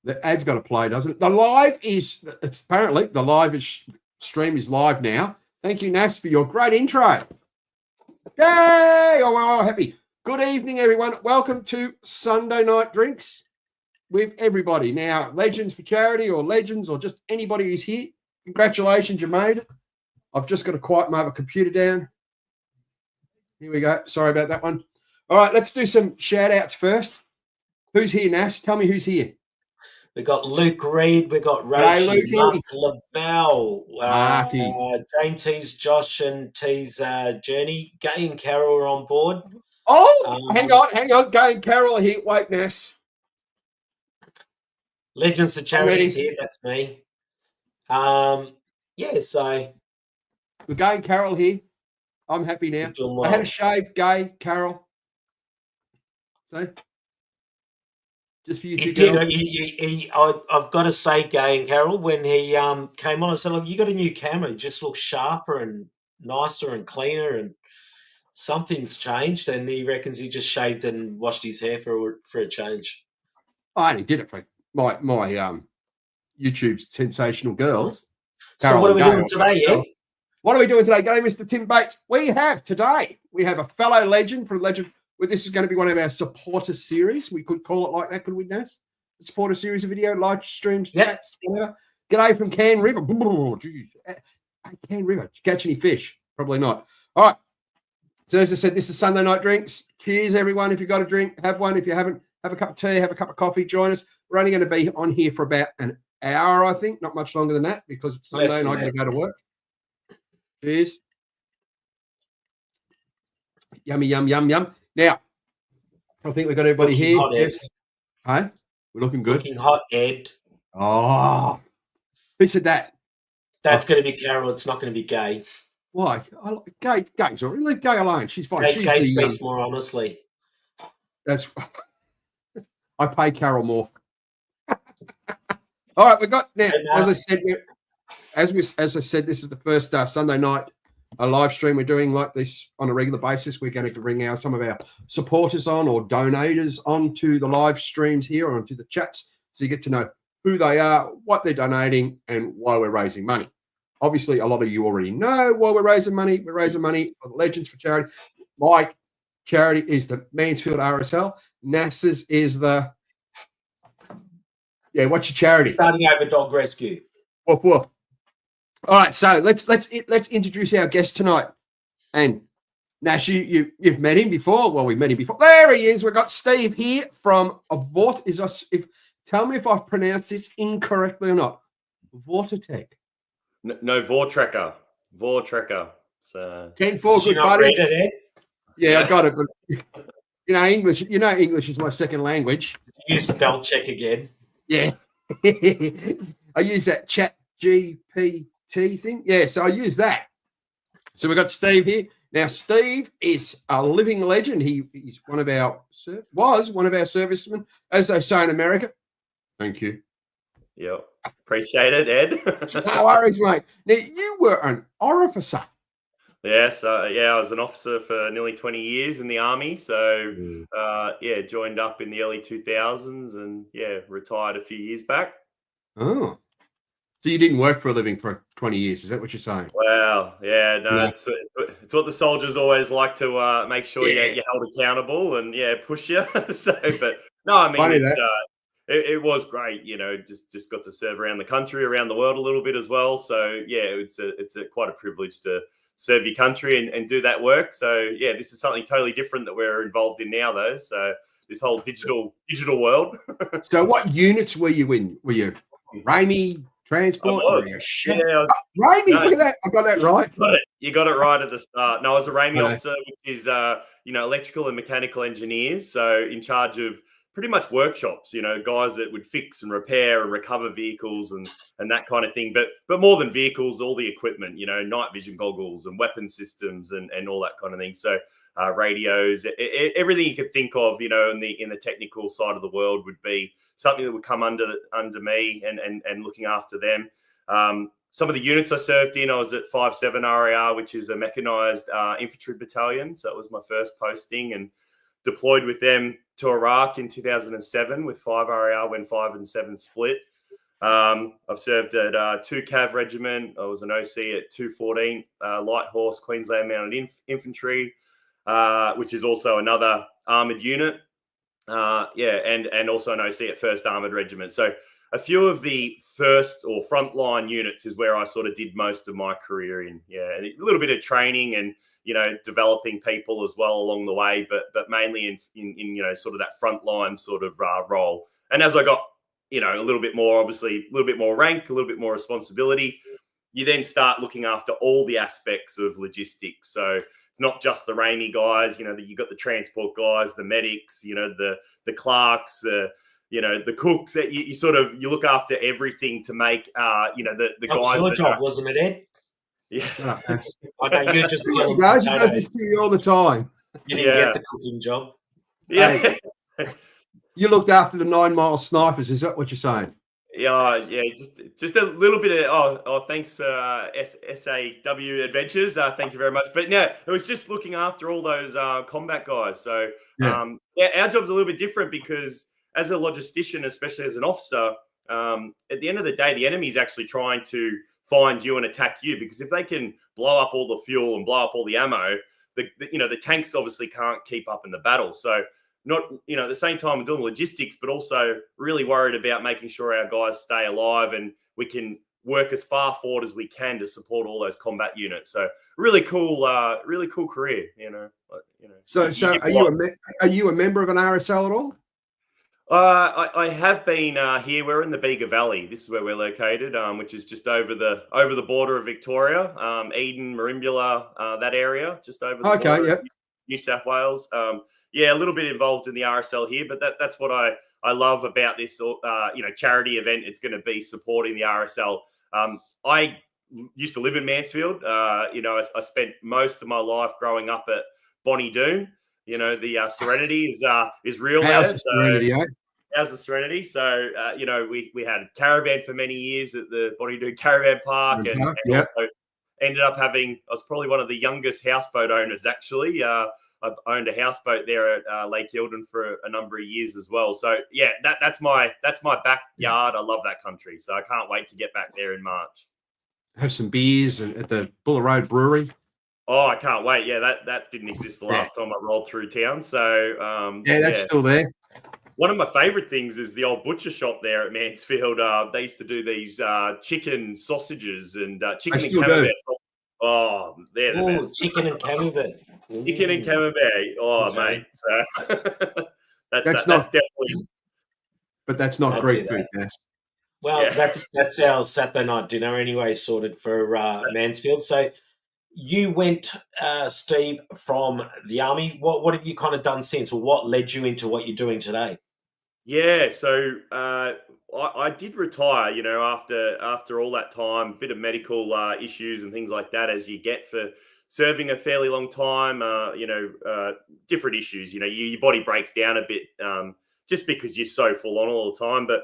The ad's got to play, doesn't it? The live is, it's apparently the live stream is live now. Thank you, Nas, for your great intro. Yay! Oh, we're all happy. Good evening, everyone. Welcome to Sunday Night Drinks with everybody. Now, Legends for Charity or Legends or just anybody who's here, congratulations, you made it. I've just got to quiet my other computer down. Here we go. Sorry about that one. All right, let's do some shout-outs first. Who's here, Nas? Tell me who's here. We've got Luke Reed, we've got Rachel, Mark Lavelle, Jane T's, Josh and T's Journey. Gay and Carol are on board. Oh, hang on. Gay and Carol are here. Wait, Nas. Legends of Charity's here. That's me. Yeah, so. We're Gay and Carol here. I'm happy now. Well. I had a shave, Gay, Carol. See? Just for you two did. I've got to say, Gay and Carol, when he came on, I said, "Look, you got a new camera. It just looks sharper and nicer and cleaner, and something's changed." And he reckons he just shaved and washed his hair for a change. I only did it for my YouTube's sensational girls. So what are we doing today, Ed? What are we doing today, G'day, Mr. Tim Bates? We have a fellow legend from Legend. Well, this is going to be one of our supporter series. We could call it like that, could we, Nas? A supporter series of video, live streams, chats, whatever. G'day from Can River. Can River. Did you catch any fish? Probably not. All right. So as I said, this is Sunday Night Drinks. Cheers, everyone. If you've got a drink, have one. If you haven't, have a cup of tea, have a cup of coffee. Join us. We're only going to be on here for about an hour, I think. Not much longer than that because it's Sunday and I've got to go to work. Cheers. Yummy, yum, yum, yum. Now, I think we've got everybody looking here. Hot, yes. Hey, we're looking good. Looking hot, Ed. Oh, who said that? That's going to be Carol. It's not going to be Gay. Why? Gay's all right. Leave Gay alone. She's fine. Gay speaks more honestly. That's. I pay Carol more. All right, we got now. As I said, this is the first Sunday night a live stream we're doing like this on a regular basis. We're going to bring some of our supporters on or donators onto the live streams here or onto the chats so you get to know who they are, what they're donating, and why we're raising money. Obviously, a lot of you already know why we're raising money. We're raising money for Legends for Charity. My charity is the Mansfield RSL. NASA's is the... Yeah, what's your charity? Starting Over Dog Rescue. Woof, woof. All right, so let's introduce our guest tonight. And Nash, you've met him before. Well, we met him before. There he is. We've got Steve here from tell me if I've pronounced this incorrectly or not. Voortrekka. No, Voortrekka. So 10-4, good buddy. Read it, Ed? Yeah, I got it. But English. English is my second language. You spell check again. Yeah. I use that chat GPT thing. Yeah, so I use that. So we've got Steve here. Now, Steve is a living legend. He's was one of our servicemen, as they say in America. Thank you. Yep. Appreciate it, Ed. No worries, mate. Now, you were an officer. Yes, I was an officer for nearly 20 years in the Army. So, joined up in the early 2000s and, retired a few years back. Oh. So you didn't work for a living for 20 years. Is that what you're saying? Well, it's what the soldiers always like to make sure you're held accountable and, push you. But no, I mean, it was great, just got to serve around the country, around the world a little bit as well. So, it's quite a privilege to serve your country and do that work. So, this is something totally different that we're involved in now, though. So this whole digital world. So what units were you in? Were you Ramey, Transport? Ramey, look at that. I got that right. You got it right at the start. No, I was a Ramey officer, which is, electrical and mechanical engineers. So in charge of pretty much workshops, guys that would fix and repair and recover vehicles and that kind of thing. But more than vehicles, all the equipment, night vision goggles and weapon systems and all that kind of thing. So radios, everything you could think of, in the technical side of the world would be something that would come under me and looking after them. Some of the units I served in, I was at 57 RAR, which is a mechanized infantry battalion. So that was my first posting and deployed with them to Iraq in 2007 with 5 RAR when 5 and 7 split. I've served at 2 Cav Regiment. I was an OC at 214 Light Horse Queensland Mounted Infantry, which is also another armoured unit. And also an OC at 1st Armoured Regiment. So a few of the first or frontline units is where I sort of did most of my career in. Yeah, and a little bit of training and developing people as well along the way, but mainly in sort of that frontline sort of role. And as I got a little bit more, obviously a little bit more rank, a little bit more responsibility, you then start looking after all the aspects of logistics. So not just the RAMI guys, you got the transport guys, the medics, the clerks, the cooks. That you look after everything to make the that guys. Was your job, wasn't it, Ed? Yeah, I know you're just killing guys, he does potatoes. this to you all the time. You didn't get the cooking job. Yeah. You looked after the 9 Mile snipers. Is that what you're saying? Yeah, just a little bit of thanks for SAW Adventures. Thank you very much. But no, it was just looking after all those combat guys. So our job's a little bit different because as a logistician, especially as an officer, at the end of the day, the enemy's actually trying to find you and attack you, because if they can blow up all the fuel and blow up all the ammo, the tanks obviously can't keep up in the battle. So not, at the same time, we're doing logistics, but also really worried about making sure our guys stay alive and we can work as far forward as we can to support all those combat units. So really cool career, So are you a member of an RSL at all? I have been here. We're in the Bega Valley. This is where we're located, which is just over the border of Victoria, Eden, Merimbula, that area, just over the border. Yep. New South Wales. A little bit involved in the RSL here, but that's what I love about this charity event. It's going to be supporting the RSL. I used to live in Mansfield. I spent most of my life growing up at Bonnie Doon. The Serenity is real there. Serenity, eh? How's the Serenity? So, we had a caravan for many years at the Bonnie Doon Caravan Park, and also ended up having, I was probably one of the youngest houseboat owners, actually. I've owned a houseboat there at Lake Eildon for a number of years as well. So, that's my backyard. I love that country. So I can't wait to get back there in March. Have some beers at the Buller Road Brewery. Oh, I can't wait. Yeah, that didn't exist the last time I rolled through town. So, that's still there. One of my favorite things is the old butcher shop there at Mansfield. They used to do these chicken sausages and chicken and camembert. Oh, they're the best. Chicken and camembert. Chicken and camembert. Oh, okay. Mate. So that's definitely. But that's not great food, yes. Well, that's our Saturday night dinner anyway, sorted for Mansfield. So you went, Steve, from the Army. What have you kind of done since, or what led you into what you're doing today? Yeah, so I did retire, after all that time, a bit of medical issues and things like that, as you get for serving a fairly long time, different issues. Your body breaks down a bit just because you're so full on all the time. But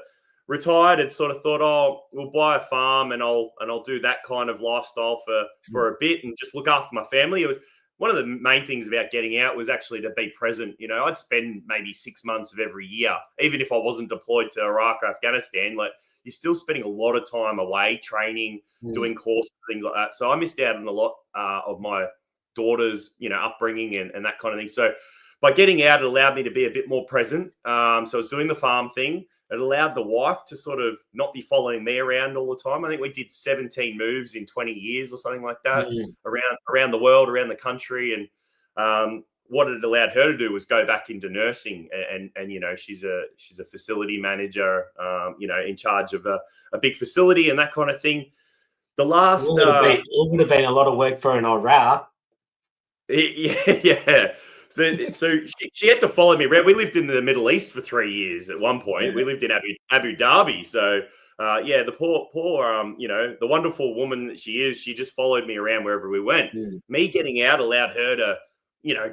retired and sort of thought, oh, we'll buy a farm and I'll do that kind of lifestyle for a bit and just look after my family. It was one of the main things about getting out was actually to be present. I'd spend maybe 6 months of every year, even if I wasn't deployed to Iraq or Afghanistan. Like, you're still spending a lot of time away, training, doing courses, things like that. So I missed out on a lot of my daughter's, upbringing and that kind of thing. So by getting out, it allowed me to be a bit more present. So I was doing the farm thing. It allowed the wife to sort of not be following me around all the time. I think we did 17 moves in 20 years or something like that, around the world, around the country. And what it allowed her to do was go back into nursing. And she's a facility manager, in charge of a big facility and that kind of thing. The last... It would have been a lot of work for an Iraq. Yeah. So she had to follow me around. We lived in the Middle East for 3 years at one point. Yeah. We lived in Abu Dhabi. So, the poor, the wonderful woman that she is, she just followed me around wherever we went. Me getting out allowed her to,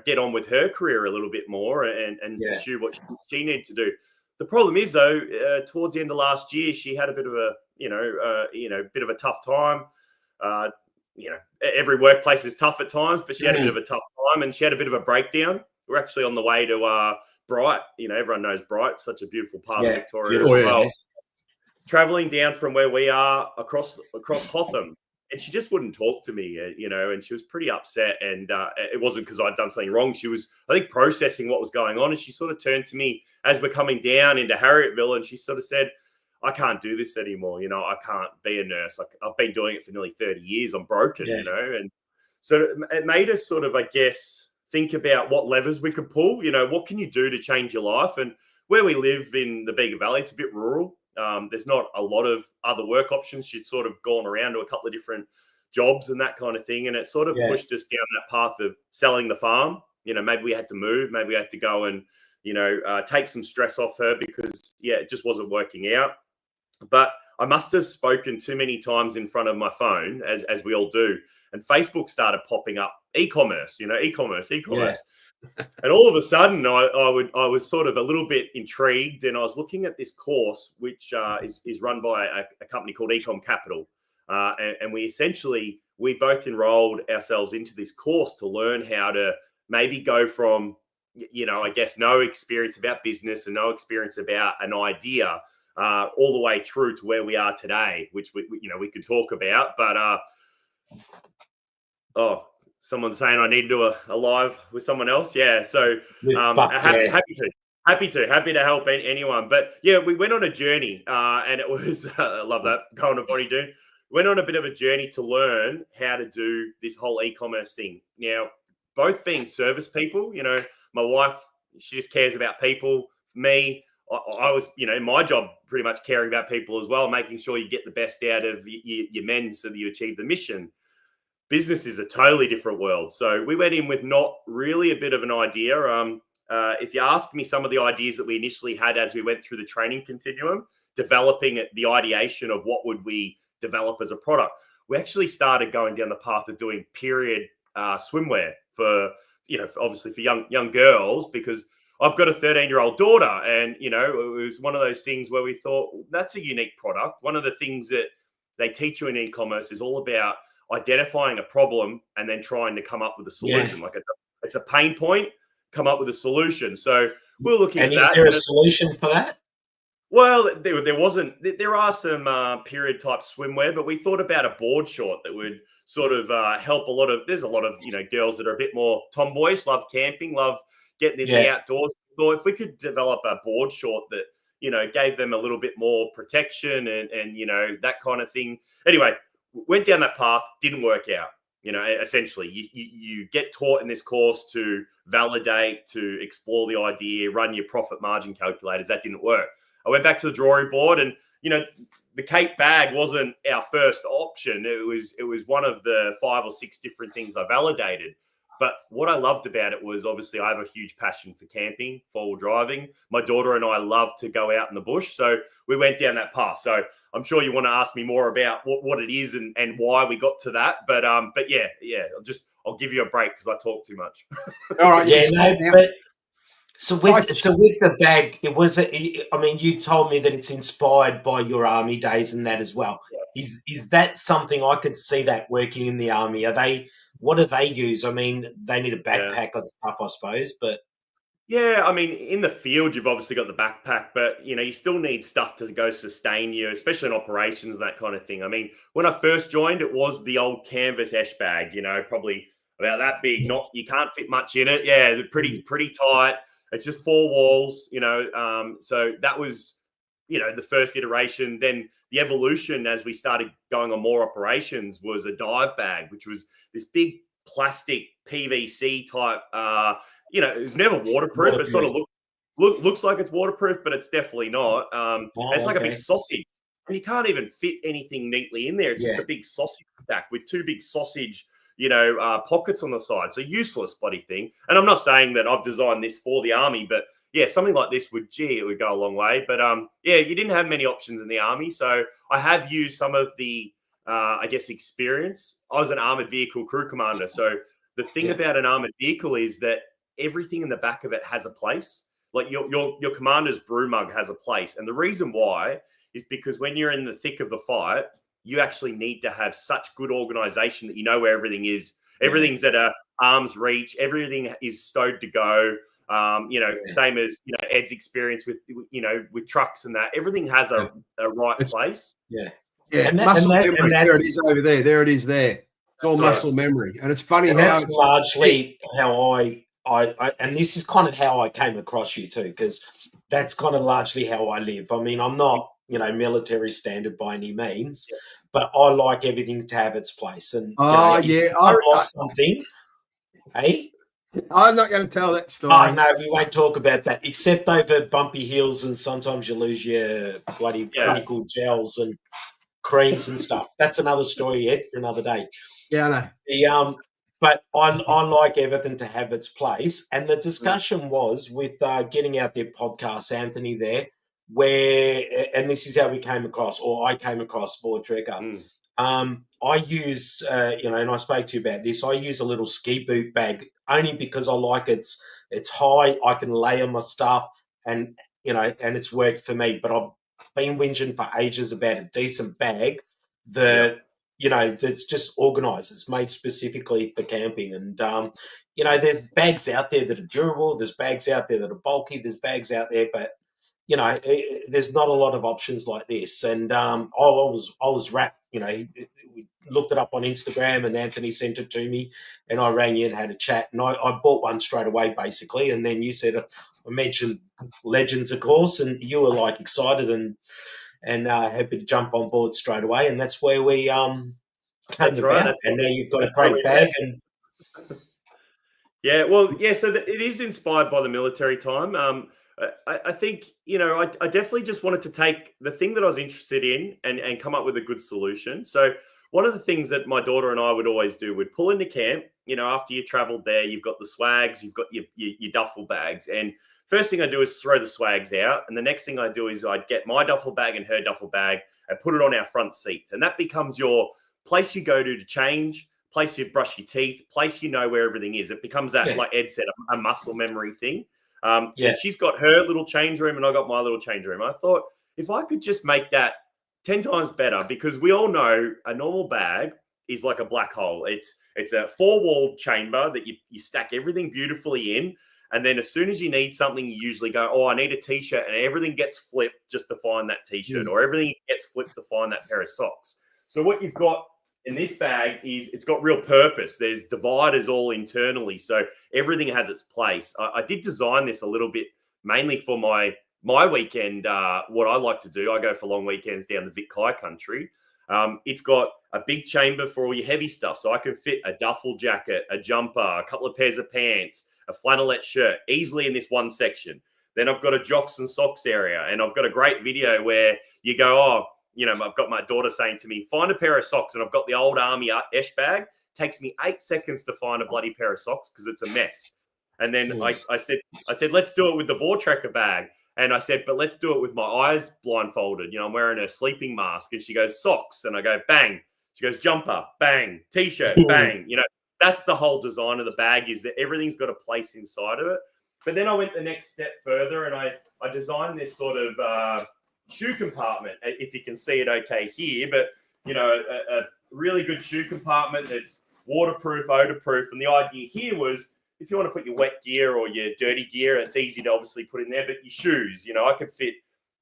get on with her career a little bit more and pursue what she needed to do. The problem is, though, towards the end of last year, she had a bit of a tough time. Every workplace is tough at times, but she had a bit of a tough time and she had a bit of a breakdown. We're actually on the way to Bright, everyone knows Bright, such a beautiful part of Victoria beautiful, as well. yes. Traveling down from where we are across Hotham, and she just wouldn't talk to me, and she was pretty upset. And it wasn't because I'd done something wrong. She was, I think, processing what was going on, and she sort of turned to me as we're coming down into Harrietville, and she sort of said, "I can't do this anymore. I can't be a nurse. I've been doing it for nearly 30 years. I'm broken, and so it made us sort of, I guess, think about what levers we could pull. What can you do to change your life? And where we live in the Bega Valley, it's a bit rural. There's not a lot of other work options. She'd sort of gone around to a couple of different jobs and that kind of thing. And it sort of pushed us down that path of selling the farm. Maybe we had to move. Maybe we had to go and, take some stress off her because, it just wasn't working out. But I must have spoken too many times in front of my phone, as we all do. And Facebook started popping up e-commerce, e-commerce. Yeah. And all of a sudden, I was sort of a little bit intrigued, and I was looking at this course, which is run by a company called Ecom Capital, and we both enrolled ourselves into this course to learn how to maybe go from, I guess, no experience about business and no experience about an idea, all the way through to where we are today, which we could talk about, but someone's saying I need to do a live with someone else. Yeah. So happy to help anyone. But we went on a journey and it was, I love that, go on a body do. Went on a bit of a journey to learn how to do this whole e-commerce thing. Now, both being service people, my wife, she just cares about people. Me, I was, my job pretty much caring about people as well, making sure you get the best out of your men so that you achieve the mission. Business is a totally different world. So we went in with not really a bit of an idea. If you ask me some of the ideas that we initially had as we went through the training continuum, developing the ideation of what would we develop as a product, we actually started going down the path of doing period swimwear for, obviously for young girls, because I've got a 13-year-old daughter, and, it was one of those things where we thought, that's a unique product. One of the things that they teach you in e-commerce is all about identifying a problem and then trying to come up with a solution. Like it's a pain point, come up with a solution. So we're looking at that. And is there a solution for that? Well, there wasn't. There are some period type swimwear, but we thought about a board short that would sort of help there's a lot of, girls that are a bit more tomboyish, love camping, love getting in the outdoors. So if we could develop a board short that, gave them a little bit more protection and that kind of thing. Anyway, went down that path, didn't work out. Essentially, you get taught in this course to validate, to explore the idea, run your profit margin calculators. That didn't work. I went back to the drawing board, and the Cape bag wasn't our first option. It was one of the 5 or 6 different things I validated. But what I loved about it was, obviously, I have a huge passion for camping, four-wheel driving. My daughter and I love to go out in the bush, so we went down that path. So I'm sure you want to ask me more about what it is and why we got to that. But yeah, I'll give you a break because I talk too much. All right. So with the bag, you told me that it's inspired by your army days and that as well. Yeah. Is that something I could see that working in the army? What do they use? I mean, they need a backpack and stuff, I suppose, but. Yeah, in the field, you've obviously got the backpack, but, you still need stuff to go sustain you, especially in operations and that kind of thing. When I first joined, it was the old canvas ash bag, probably about that big. You can't fit much in it. Yeah, they're pretty tight. It's just 4 walls, so that was, the first iteration. Then the evolution as we started going on more operations was a dive bag, which was this big plastic PVC type, it was never waterproof. It sort of looks like it's waterproof, but it's definitely not. It's like a big sausage, and you can't even fit anything neatly in there. It's just a big sausage back with 2 big sausage pockets on the side. So useless bloody thing. And I'm not saying that I've designed this for the army, but something like this would go a long way. But you didn't have many options in the army. So I have used some of the, experience. I was an armored vehicle crew commander. So the thing about an armored vehicle is that everything in the back of it has a place. Like your commander's brew mug has a place. And the reason why is because when you're in the thick of the fight, you actually need to have such good organization that you know where everything is. Everything's at arm's reach. Everything is stowed to go. Same as Ed's experience with with trucks and that. Everything has a right place. Yeah. Yeah, And muscle memory. There it is over there. There it is there. It's all muscle memory. And it's funny how that's it's largely how I and this is kind of how I came across you too, because that's kind of largely how I live. I mean, I'm not, military standard by any means, but I like everything to have its place. And if I've lost something, hey? I'm not going to tell that story. Oh, no, we won't talk about that, except over bumpy hills, and sometimes you lose your bloody clinical gels and creams and stuff. That's another story, Ed, for another day. Yeah, I know. But I like everything to have its place. And the discussion was with Getting Out There podcast, Anthony there, and this is how we came across, or I came across Voortrekka. I use, and I spoke to you about this, I use a little ski boot bag only because I like it's high, I can layer my stuff, and it's worked for me. But I've been whinging for ages about a decent bag that, that's just organised. It's made specifically for camping. And, there's bags out there that are durable. There's bags out there that are bulky. There's bags out there, but, there's not a lot of options like this. And I was wrapped, we looked it up on Instagram and Anthony sent it to me and I rang you and had a chat. And I bought one straight away, basically. And then you said, I mentioned Legends, of course, and you were like excited and happy to jump on board straight away, and that's where we came about. And now you've got a great bag. And so it is inspired by the military time. I think I definitely just wanted to take the thing that I was interested in and come up with a good solution. So one of the things that my daughter and I would always do, we'd pull into camp. After you traveled there, you've got the swags, you've got your duffel bags, and first thing I do is throw the swags out. And the next thing I do is I'd get my duffel bag and her duffel bag and put it on our front seats. And that becomes your place you go to change, place you brush your teeth, place where everything is. It becomes that, like Ed said, a muscle memory thing. And she's got her little change room and I got my little change room. I thought if I could just make that 10 times better, because we all know a normal bag is like a black hole. It's a 4-walled chamber that you stack everything beautifully in. And then as soon as you need something, you usually go, oh, I need a T-shirt, and everything gets flipped just to find that T-shirt, or everything gets flipped to find that pair of socks. So what you've got in this bag is it's got real purpose. There's dividers all internally, so everything has its place. I did design this a little bit mainly for my weekend. What I like to do, I go for long weekends down the Vic High country. It's got a big chamber for all your heavy stuff, so I can fit a duffel jacket, a jumper, a couple of pairs of pants, a flannelette shirt easily in this one section. Then I've got a jocks and socks area, and I've got a great video where you go, I've got my daughter saying to me, find a pair of socks, and I've got the old army Esh bag. Takes me 8 seconds to find a bloody pair of socks because it's a mess. And then I said, let's do it with the Voortrekka bag. And I said, but let's do it with my eyes blindfolded. I'm wearing a sleeping mask. And she goes, socks. And I go, bang. She goes, jumper, bang, T-shirt, bang. That's the whole design of the bag, is that everything's got a place inside of it. But then I went the next step further and I designed this sort of shoe compartment, if you can see it okay here. But, a really good shoe compartment that's waterproof, odor-proof. And the idea here was if you want to put your wet gear or your dirty gear, it's easy to obviously put in there. But your shoes, I could fit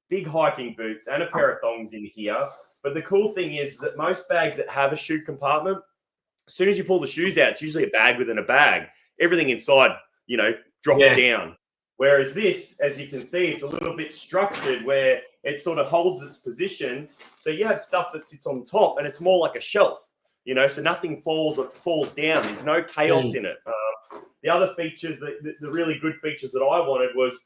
big hiking boots and a pair of thongs in here. But the cool thing is that most bags that have a shoe compartment, as soon as you pull the shoes out, it's usually a bag within a bag. Everything inside, drops down. Whereas this, as you can see, it's a little bit structured where it sort of holds its position. So you have stuff that sits on top and it's more like a shelf, so nothing falls down. There's no chaos in it. The other features, the really good features that I wanted was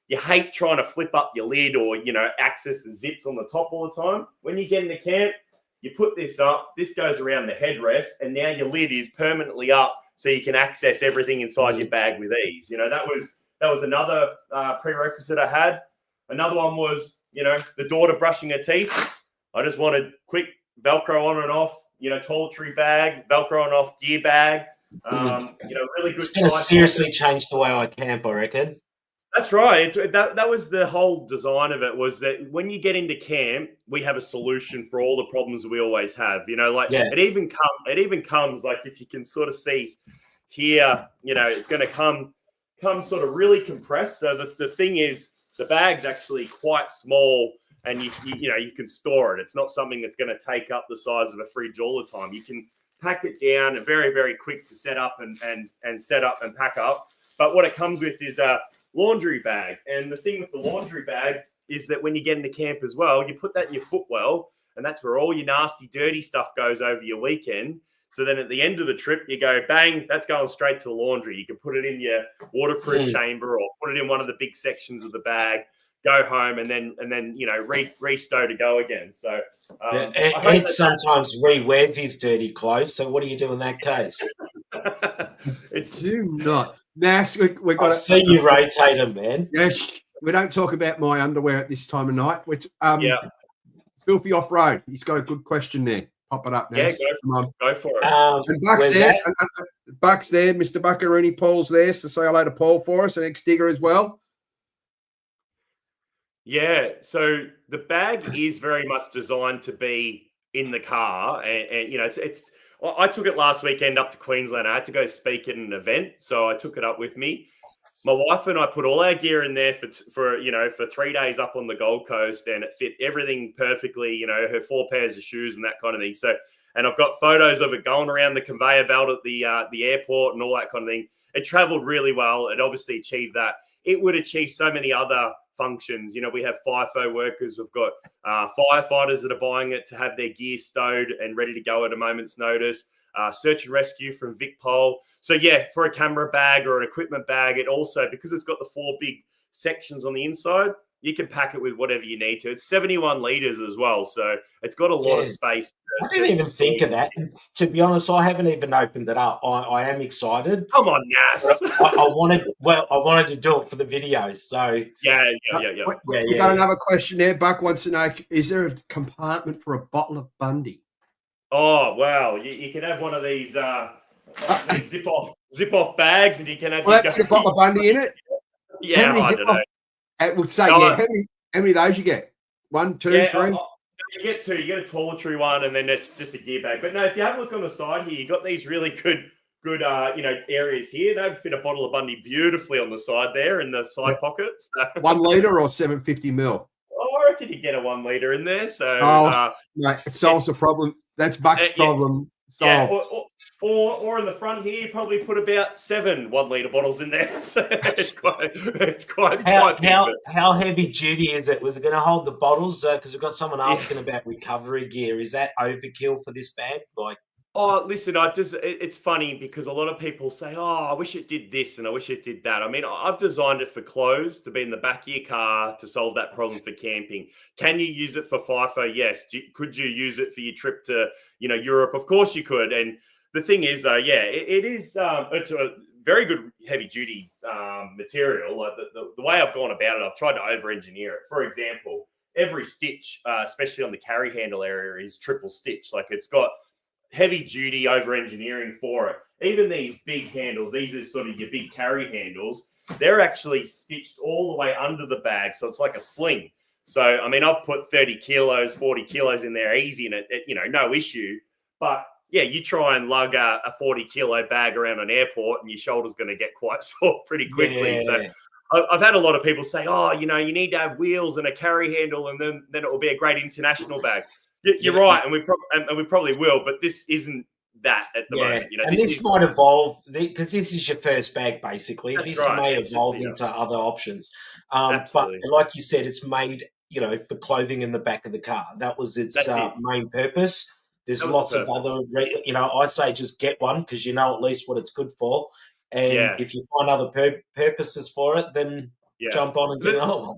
you hate trying to flip up your lid or, access the zips on the top all the time. When you get into camp, you put this up, this goes around the headrest, and now your lid is permanently up so you can access everything inside your bag with ease. That was another prerequisite I had. Another one was, the daughter brushing her teeth. I just wanted quick Velcro on and off, toiletry bag, Velcro on and off gear bag. Really good. It's going to seriously change the way I camp, I reckon. That's right. That was the whole design of it, was that when you get into camp, we have a solution for all the problems we always have. It even comes like, if you can sort of see here, it's going to come comes sort of really compressed. So the thing is, the bag's actually quite small, and you can store it. It's not something that's going to take up the size of a fridge all the time. You can pack it down, and very, very quick to set up and set up and pack up. But what it comes with is a laundry bag. And the thing with the laundry bag is that when you get into camp as well, you put that in your footwell, and that's where all your nasty, dirty stuff goes over your weekend. So then at the end of the trip, you go, bang, that's going straight to the laundry. You can put it in your waterproof chamber or put it in one of the big sections of the bag, go home, and then restow to go again. So Ed sometimes re-wears his dirty clothes. So what do you do in that case? Do not. Nas, we've got I see you rotate them, man. Yes, we don't talk about my underwear at this time of night. Which Filthy Off-Road. He's got a good question there. Pop it up, Nas. Yeah, go for it. And Buck's there. Mr. Buckaroony. Paul's there. So say hello to Paul for us, an ex-digger as well. Yeah, so the bag is very much designed to be in the car, and it's. I took it last weekend up to Queensland. I had to go speak at an event, so I took it up with me. My wife and I put all our gear in there for 3 days up on the Gold Coast, and it fit everything perfectly. Her 4 pairs of shoes and that kind of thing. So, and I've got photos of it going around the conveyor belt at the airport and all that kind of thing. It travelled really well. It obviously achieved that. It would achieve so many other functions. We have FIFO workers. We've got firefighters that are buying it to have their gear stowed and ready to go at a moment's notice. Search and rescue from VicPol. So yeah, for a camera bag or an equipment bag, it also, because it's got the 4 big sections on the inside, you can pack it with whatever you need to. It's 71 litres as well, so it's got a lot of space. I didn't even think of that. To be honest, I haven't even opened it up. I am excited. Come on, Nas. I wanted to do it for the video. So yeah. We got another question there. Buck wants to know: is there a compartment for a bottle of Bundy? Oh wow, you can have one of these zip off bags, and you can have. Well, a bottle of Bundy in it. Yeah, I don't know. It would say, how many of those you get? 1, 2, 3? You get 2. You get a toiletry one, and then it's just a gear bag. But no, if you have a look on the side here, you got these really good areas here. They fit a bottle of Bundy beautifully on the side there in the side pockets. 1 litre or 750 mil? I reckon you get a 1 litre in there. So it solves the problem. That's Buck's problem solved. Yeah, or in the front here, you probably put about 7 1-litre bottles in there. So it's quite how heavy duty is it? Was it going to hold the bottles? Because we've got someone asking about recovery gear. Is that overkill for this bag? Oh, listen, it's funny because a lot of people say, oh, I wish it did this and I wish it did that. I mean, I've designed it for clothes to be in the back of your car to solve that problem for camping. Can you use it for FIFO? Yes. Could you use it for your trip to, Europe? Of course you could. And the thing is, though, it's a very good heavy duty material. Like the way I've gone about it, I've tried to over-engineer it. For example, every stitch, especially on the carry handle area, is triple stitch. Like it's got heavy duty over-engineering for it. Even these big handles, these are sort of your big carry handles, they're actually stitched all the way under the bag. So it's like a sling. So, I mean, I've put 30 kilos, 40 kilos in there easy and it no issue. But yeah, you try and lug a 40-kilo bag around an airport and your shoulder's going to get quite sore pretty quickly. Yeah. So I've had a lot of people say, oh, you need to have wheels and a carry handle and then it will be a great international bag. You're right, and we probably will, but this isn't that at the moment. And this might evolve because this is your first bag, basically. That's this right. may evolve into other options. But like you said, it's made, for clothing in the back of the car. That was its main purpose. There's lots of other, I say just get one because you know at least what it's good for. And if you find other purposes for it, then jump on and get another one.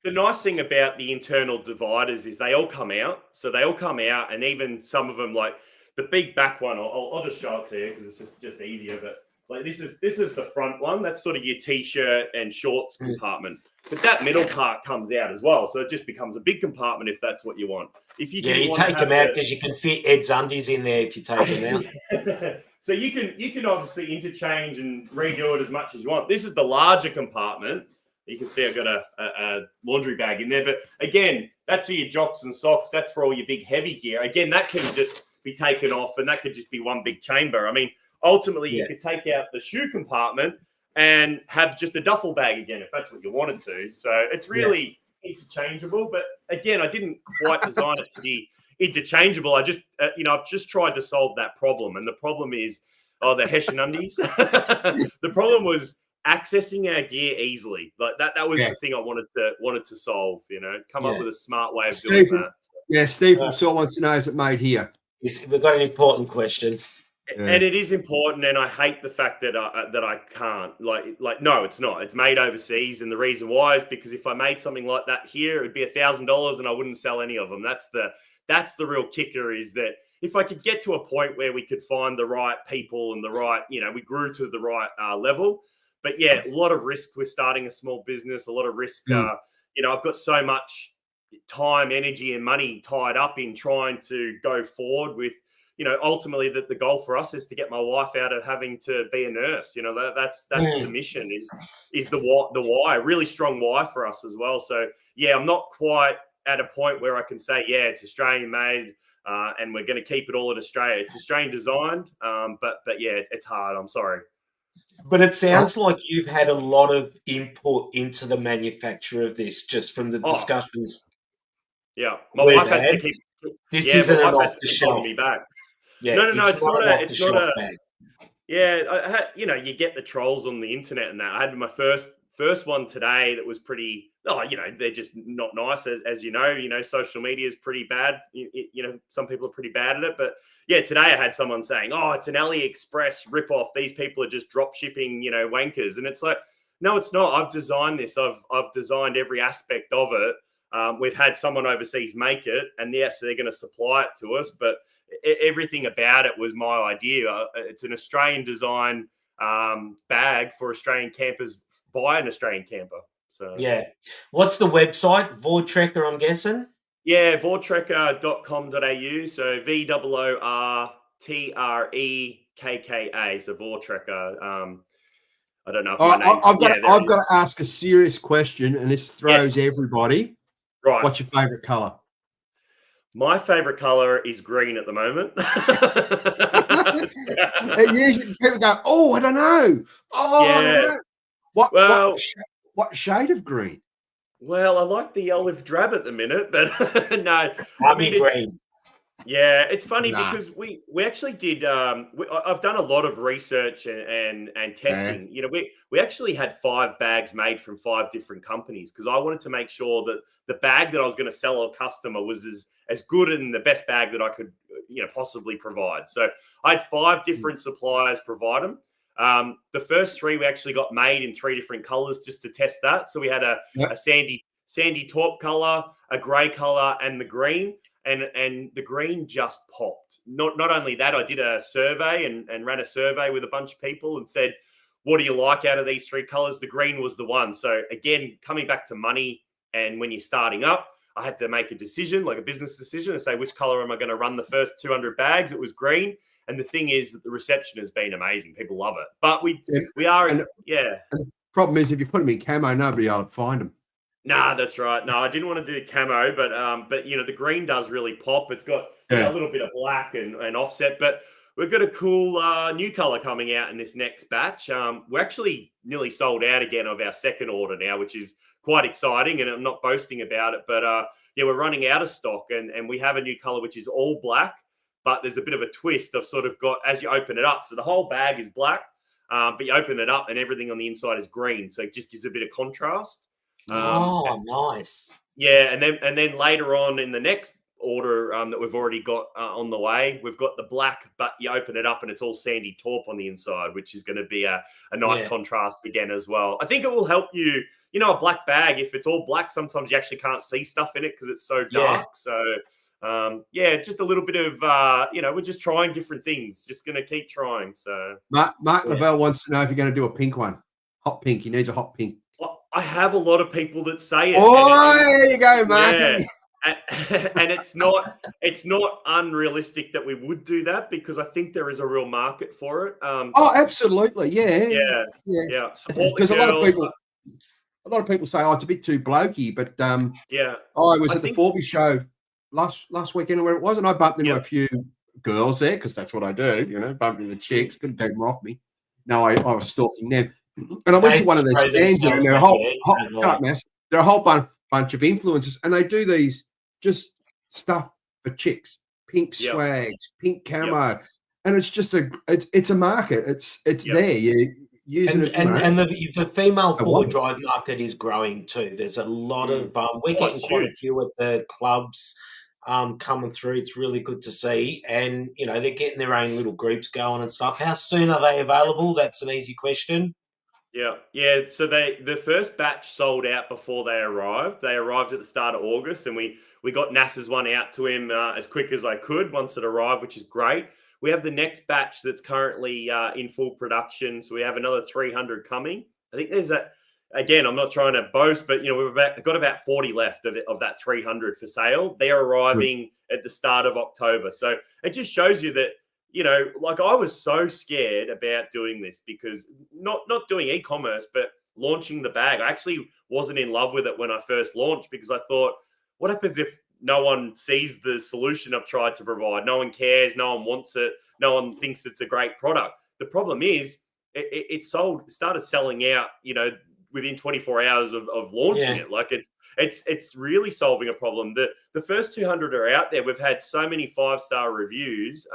The nice thing about the internal dividers is they all come out. So they all come out, and even some of them, like the big back one, I'll just show it to you because it's just easier. But like this is the front one. That's sort of your t-shirt and shorts compartment. But that middle part comes out as well, so it just becomes a big compartment if that's what you want. If you you take them out because you can fit Ed's undies in there if you take them out. So you can obviously interchange and redo it as much as you want. This is the larger compartment. You can see I've got a laundry bag in there. But again, that's for your jocks and socks. That's for all your big heavy gear. Again, that can just be taken off and that could just be one big chamber. I mean, ultimately, you could take out the shoe compartment and have just a duffel bag again if that's what you wanted to. So it's really interchangeable. But again, I didn't quite design it to be interchangeable. I just, I've just tried to solve that problem. And the problem is, the Hessian undies. The problem was accessing our gear easily. Like that was the thing I wanted to solve. Come up with a smart way of doing that. Yeah, Steve from Saw wants to know, is it made here? We've got an important question. And it is important, and I hate the fact that I can't. Like, no, it's not. It's made overseas, and the reason why is because if I made something like that here, it'd be $1,000, and I wouldn't sell any of them. That's the real kicker, is that if I could get to a point where we could find the right people and the right, we grew to the right level. But yeah, a lot of risk with starting a small business. A lot of risk. I've got so much time, energy, and money tied up in trying to go forward with. Ultimately the goal for us is to get my wife out of having to be a nurse. That's the mission is the why, a really strong why for us as well. So yeah, I'm not quite at a point where I can say, yeah, it's Australian made and we're going to keep it all in Australia. It's Australian designed. But yeah, it's hard. I'm sorry. But it sounds like you've had a lot of input into the manufacture of this just from the discussions. Yeah. My wife has to keep, this isn't an off the shelf. Me back. Yeah, no, it's not a bag. Yeah, you get the trolls on the internet and that. I had my first one today that was pretty. They're just not nice, as you know. Social media is pretty bad. Some people are pretty bad at it. But yeah, today I had someone saying, "Oh, it's an AliExpress ripoff. These people are just drop shipping, wankers." And it's like, no, it's not. I've designed this. I've designed every aspect of it. We've had someone overseas make it, and yes, they're going to supply it to us, but everything about it was my idea. It's an Australian design bag for Australian campers by an Australian camper. So yeah. What's the website? Voortrekka, I'm guessing? Yeah, voortrekka.com.au. So VOORTREKKA. So Voortrekka. I don't know if my name. I've got to ask a serious question, and this throws everybody. Right. What's your favourite colour? My favourite colour is green at the moment. Usually people go, "Oh, I don't know." I don't know. What shade of green? Well, I like the olive drab at the minute, but no. Green. Yeah, it's funny because we actually did. I've done a lot of research and testing. We actually had 5 bags made from 5 different companies because I wanted to make sure that the bag that I was going to sell a customer was as good and the best bag that I could possibly provide. So I had 5 different suppliers provide them. The first 3 we actually got made in 3 different colors just to test that. So we had a sandy taupe color, a gray color, and the green. And the green just popped. Not only that, I did a survey and ran a survey with a bunch of people and said, what do you like out of these 3 colors? The green was the one. So again, coming back to money, and when you're starting up, I had to make a decision, like a business decision, and say, which color am I going to run the first 200 bags? It was green. And the thing is that the reception has been amazing. People love it. But we are. And the problem is, if you put them in camo, nobody will find them. Nah, that's right. No, I didn't want to do camo, but the green does really pop. It's got a little bit of black and offset, but we've got a cool new color coming out in this next batch. We're actually nearly sold out again of our second order now, which is quite exciting, and I'm not boasting about it, but we're running out of stock, and we have a new color which is all black, but there's a bit of a twist. I've sort of got, as you open it up, so the whole bag is black, but you open it up and everything on the inside is green, so it just gives a bit of contrast. Nice. Yeah, and then later on in the next order that we've already got on the way, we've got the black, but you open it up and it's all sandy taupe on the inside, which is going to be a nice contrast again as well. I think it will help you. A black bag, if it's all black, sometimes you actually can't see stuff in it because it's so dark. So just a little bit of we're just trying different things. Just going to keep trying. So Mark Lavelle wants to know if you're going to do a pink one, hot pink. He needs a hot pink. I have a lot of people that say it. Oh, there you go, Marky. Yeah. And it's not unrealistic that we would do that because I think there is a real market for it. Absolutely, yeah. Because a lot of people say, "Oh, it's a bit too blokey," but I was at the Forby show last weekend or where it was, and I bumped into a few girls there because that's what I do, bumped into the chicks, couldn't take them off me. No, I was stalking them. And I went to They one of these throw stands there, and themselves they're a at whole, the edge, whole don't shut up, they? Mass. They're a whole bunch of influencers, and they do these just stuff for chicks, pink Yep. swags, pink Yep. camo, and it's just it's a market. It's Yep. there. You using it, And the female I four want it. drive market is growing too. There's a lot of we're Oh, getting it's quite a huge. few at the clubs coming through. It's really good to see, and you know they're getting their own little groups going and stuff. How soon are they available? That's an easy question. Yeah. So the first batch sold out before they arrived. They arrived at the start of August, and we got NASA's one out to him as quick as I could once it arrived, which is great. We have the next batch that's currently in full production, so we have another 300 coming. I think there's a again. I'm not trying to boast, but we've got about 40 left of that 300 for sale. They're arriving at the start of October, so it just shows you that. Like I was so scared about doing this because not doing e-commerce, but launching the bag. I actually wasn't in love with it when I first launched because I thought, what happens if no one sees the solution I've tried to provide? No one cares. No one wants it. No one thinks it's a great product. The problem is it started selling out, within 24 hours of launching it. Like it's really solving a problem. The first 200 are out there. We've had so many 5-star reviews.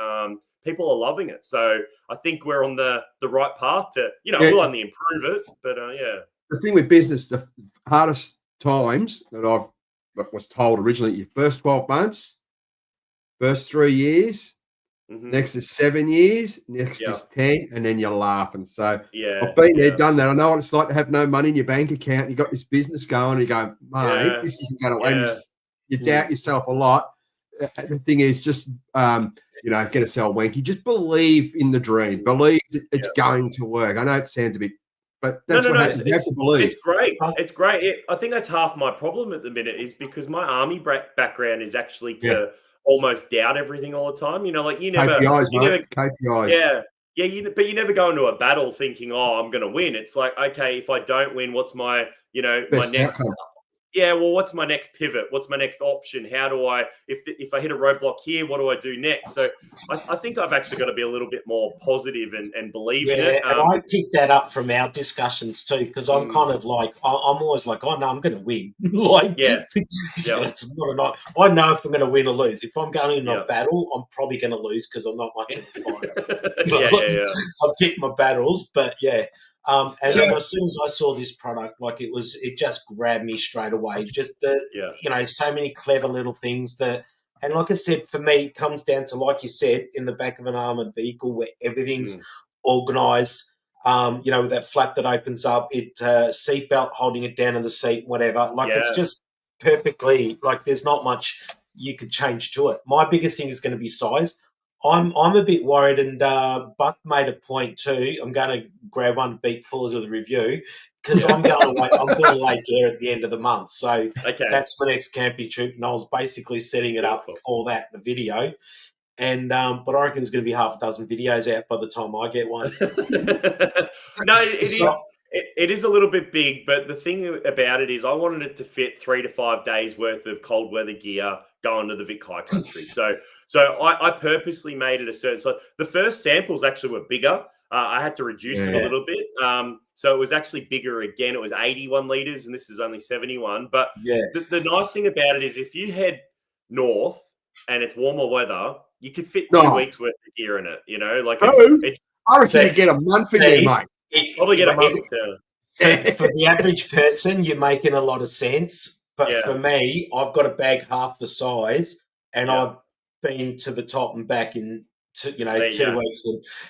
People are loving it. So I think we're on the right path to, we'll only improve it, but yeah. The thing with business, the hardest times that I was told originally, your first 12 months, first 3 years, next is 7 years, next is 10, and then you're laughing. So I've been there, done that. I know what it's like to have no money in your bank account. You got this business going, and you go, mate, this isn't going to end. You doubt yourself a lot. The thing is, just get a sell wanky. Just believe in the dream. Believe that it's going to work. I know it sounds a bit, but that's what happens. You have to believe. It's great. It's great. I think that's half my problem at the minute is because my army background is actually to almost doubt everything all the time. Like you never KPIs. But you never go into a battle thinking, "Oh, I'm going to win." It's like, okay, if I don't win, what's my my next outcome. well, what's my next pivot? What's my next option? How do I, if I hit a roadblock here, what do I do next? So I think I've actually got to be a little bit more positive and believe in it. And I picked that up from our discussions too, because I'm kind of like, I'm always like, oh no, I'm going to win. It's not I know if I'm going to win or lose. If I'm going into a battle, I'm probably going to lose because I'm not much of a fighter. I've picked my battles, but and then as soon as I saw this product, it just grabbed me straight away. Just so many clever little things that, and like I said, for me, it comes down to, like you said, in the back of an armored vehicle where everything's organised. With that flap that opens up, seatbelt holding it down in the seat, whatever. It's just perfectly, there's not much you could change to it. My biggest thing is going to be size. I'm a bit worried, and Buck made a point too. I'm going to grab one beat full of the review because I'm doing Lake Air at the end of the month. So that's my next camping trip, and I was basically setting it up for that in the video. And but I reckon there's going to be half a dozen videos out by the time I get one. It is a little bit big, but the thing about it is I wanted it to fit 3 to 5 days worth of cold weather gear going to the Vic High Country. So I purposely made it a certain. So the first samples actually were bigger. I had to reduce it a little bit. So it was actually bigger again. It was 81 liters, and this is only 71. But the nice thing about it is if you head north and it's warmer weather, you could fit 2 weeks worth of gear in it. I reckon you get a month in there, mate. Probably get a month. For the average person, you're making a lot of sense. But for me, I've got a bag half the size, and I've been to the top and back in 2 weeks,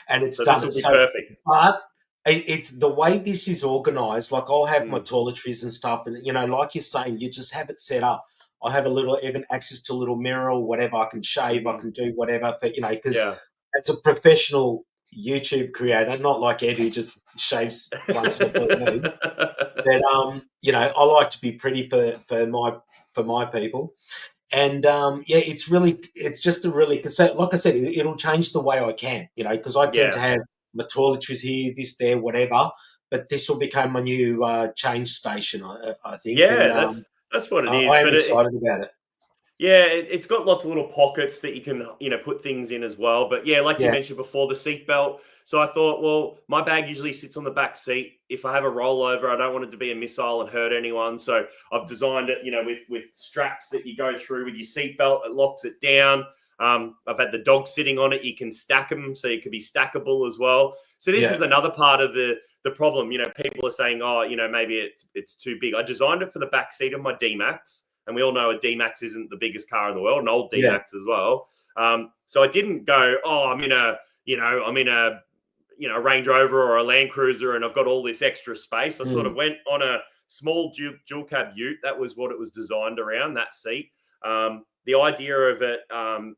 and it's done. This will be perfect. But it's the way this is organised. I'll have my toiletries and stuff, and like you're saying, you just have it set up. I have even access to a little mirror or whatever. I can shave. I can do whatever. Because it's a professional YouTube creator, not like Ed who just shaves once in a blue moon. But I like to be pretty for my people. And it's just a really, so like I said, it'll change the way I can, because I tend to have my toiletries here, this, there, whatever. But this will become my new change station, I think. Yeah, that's what it is. I am excited about it. Yeah, it's got lots of little pockets that you can, put things in as well. But yeah, like you mentioned before, the seatbelt. So I thought, well, my bag usually sits on the back seat. If I have a rollover, I don't want it to be a missile and hurt anyone. So I've designed it, with straps that you go through with your seatbelt. It locks it down. I've had the dog sitting on it. You can stack them, so it could be stackable as well. So this is another part of the problem. People are saying, oh, maybe it's too big. I designed it for the back seat of my D-Max. And we all know a D-Max isn't the biggest car in the world, an old D-Max as well. So I didn't go, I'm in a Range Rover or a Land Cruiser and I've got all this extra space. I sort of went on a small dual cab ute. That was what it was designed around, that seat. The idea of it,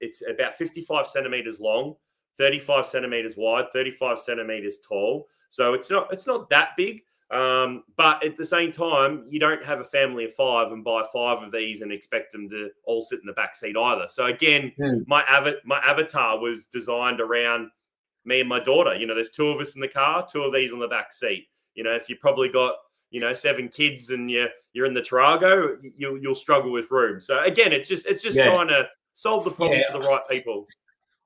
it's about 55 centimeters long, 35 centimeters wide, 35 centimeters tall. So it's not that big. But at the same time, you don't have a family of 5 and buy 5 of these and expect them to all sit in the back seat either. So again, my avatar was designed around me and my daughter. There's 2 of us in the car, 2 of these on the back seat. If you probably got 7 kids and you're in the Tarago, you'll struggle with room. So again, it's just trying to solve the problem for the right people.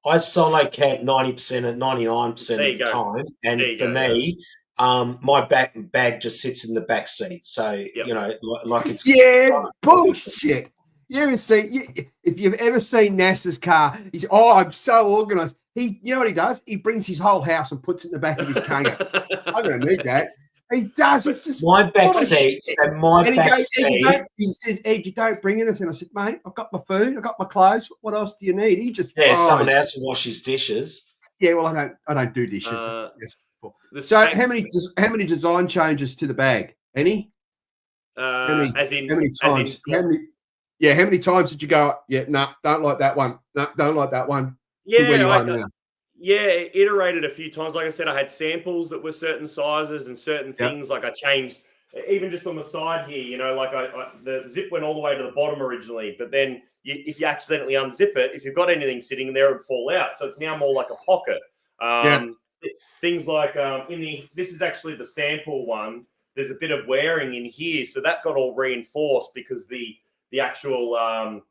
I solo camp 90% and 99% of the time, and for me. My bag just sits in the back seat, so like it's bullshit. If you've ever seen NASA's car, he's I'm so organised. You know what he does? He brings his whole house and puts it in the back of his car. I don't need that. He does. It's just my back seat and my back seat. He says, "Ed, you don't bring anything." I said, "Mate, I've got my food, I've got my clothes. What else do you need?" He just someone else will wash his dishes. Yeah, well, I don't do dishes. So how many design changes to the bag? Any? How many times? How many times did you go? Yeah, no, don't like that one. No, don't like that one. Iterated a few times. Like I said, I had samples that were certain sizes and certain things. Like I changed, even just on the side here. The zip went all the way to the bottom originally, but then if you accidentally unzip it, if you've got anything sitting there, it would fall out. So it's now more like a pocket. Things like this is actually the sample one. There's a bit of wearing in here, so that got all reinforced because the actual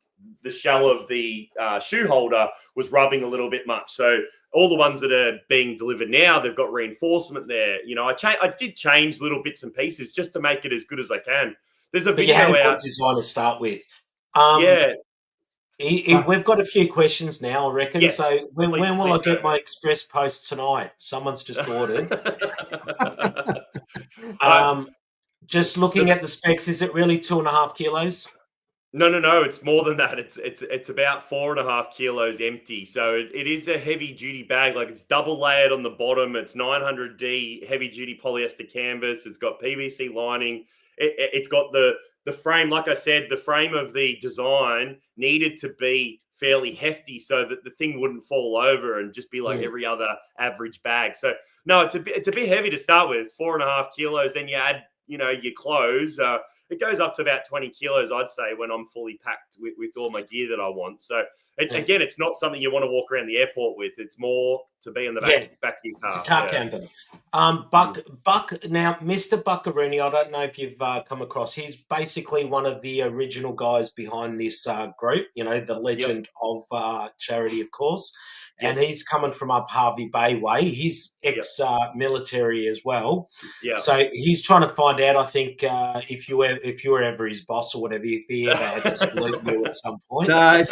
the shell of the shoe holder was rubbing a little bit much. So all the ones that are being delivered now, they've got reinforcement there. I did change little bits and pieces just to make it as good as I can. There's a video out. You had a good design to start with. We've got a few questions now, I reckon. Yes, so when will I get my express post tonight? Someone's just ordered. Just looking at the specs, is it really 2.5 kilos? No. It's more than that. It's about 4.5 kilos empty. So it is a heavy duty bag. Like it's double layered on the bottom. It's 900D heavy duty polyester canvas. It's got PVC lining. It's got the frame. Like I said, the frame of the design needed to be fairly hefty so that the thing wouldn't fall over and just be like every other average bag. So no, it's a bit heavy to start with. 4.5 kilos. Then you add your clothes. It goes up to about 20 kilos, I'd say, when I'm fully packed with all my gear that I want. So, again, it's not something you want to walk around the airport with. It's more to be in the back of your car. It's a car camper. Buck, now, Mr. Buccarini, I don't know if you've come across. He's basically one of the original guys behind this group, the legend of charity, of course. And he's coming from up Harvey Bay way. He's ex-military as well. Yeah. So he's trying to find out, I think, if you were ever his boss or whatever, if he ever had to salute you at some point. No,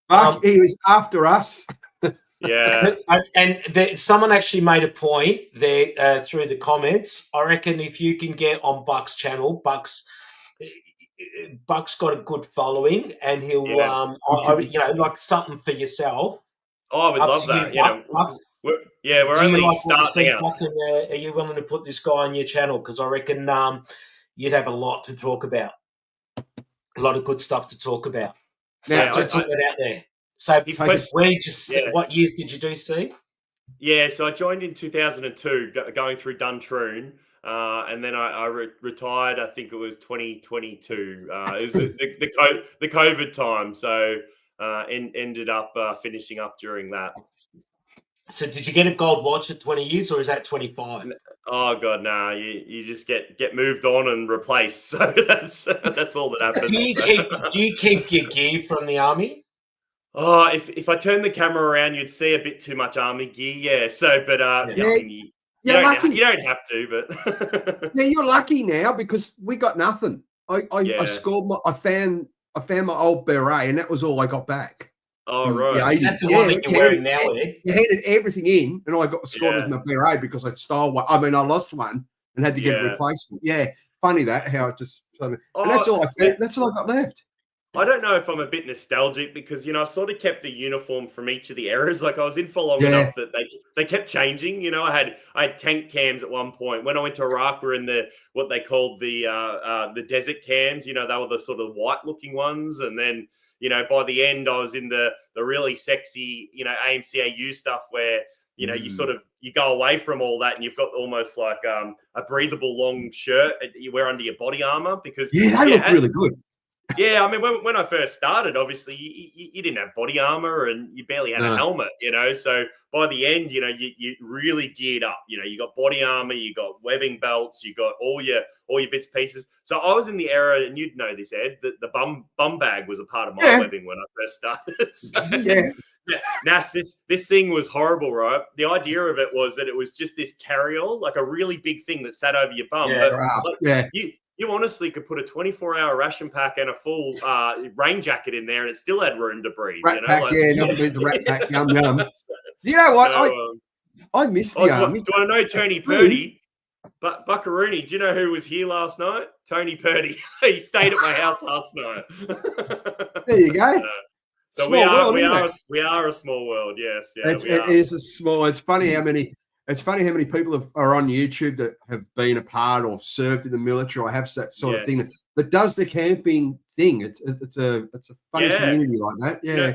Buck, he was after us. Yeah. And someone actually made a point there through the comments. I reckon if you can get on Buck's channel, Buck's got a good following, and he'll, like something for yourself. Oh, I would love that. We're only starting out. Are you willing to put this guy on your channel? Because I reckon you'd have a lot to talk about, a lot of good stuff to talk about. So just put that out there. So what years did you do, Steve? Yeah, so I joined in 2002, going through Duntroon, and then I retired. I think it was 2022. It was the COVID time, so. Ended up finishing up during that. So did you get a gold watch at 20 years or is that 25? Oh god, nah. You just get moved on and replaced. So that's all that happens. Do you keep your gear from the army? Oh, if I turn the camera around, you'd see a bit too much army gear. Yeah. So, but Yeah. I mean, you You're don't lucky. you don't have to, but Yeah, you're lucky now because we got nothing. I Yeah. scored I found my old beret, and that was all I got back. Oh from the right. Is that 80s. the one that you're wearing now, Ed? You handed everything in, and I got scored Yeah. with my beret because I'd stole one. I mean, I lost one and had to get a Yeah. replacement. Yeah, funny that how it just. And Oh, that's all I yeah. that's all I got left. I don't know if I'm a bit nostalgic because I've sort of kept a uniform from each of the eras. Like I was in for long enough that they kept changing. I had tank cams at one point. When I went to Iraq, we were in what they called the desert cams. They were the sort of white looking ones, and then by the end I was in the really sexy AMCAU stuff where you sort of you go away from all that and you've got almost like a breathable long shirt that you wear under your body armor because they look really good. Yeah, I mean, when I first started, obviously you didn't have body armor and you barely had a helmet, So by the end, you really geared up. You got body armor, you got webbing belts, you got all your bits pieces. So I was in the era, and you'd know this, Ed, that the bum bag was a part of my webbing when I first started. So, now this thing was horrible, right? The idea of it was that it was just this carry-all, like a really big thing that sat over your bum. You honestly could put a 24-hour ration pack and a full rain jacket in there, and it still had room to breathe. Rat pack, never been to rat pack. Yum yum. You know what? I miss the army. Do you want to know Tony Purdy? But Buckaroony, do you know who was here last night? Tony Purdy. He stayed at my house last night. There you go. So we are a small world. Yes, yeah. It is a small. It's funny how many. It's funny how many people are on YouTube that have been a part or served in the military or have that sort of thing that does the camping thing. It's a funny community like that. Yeah.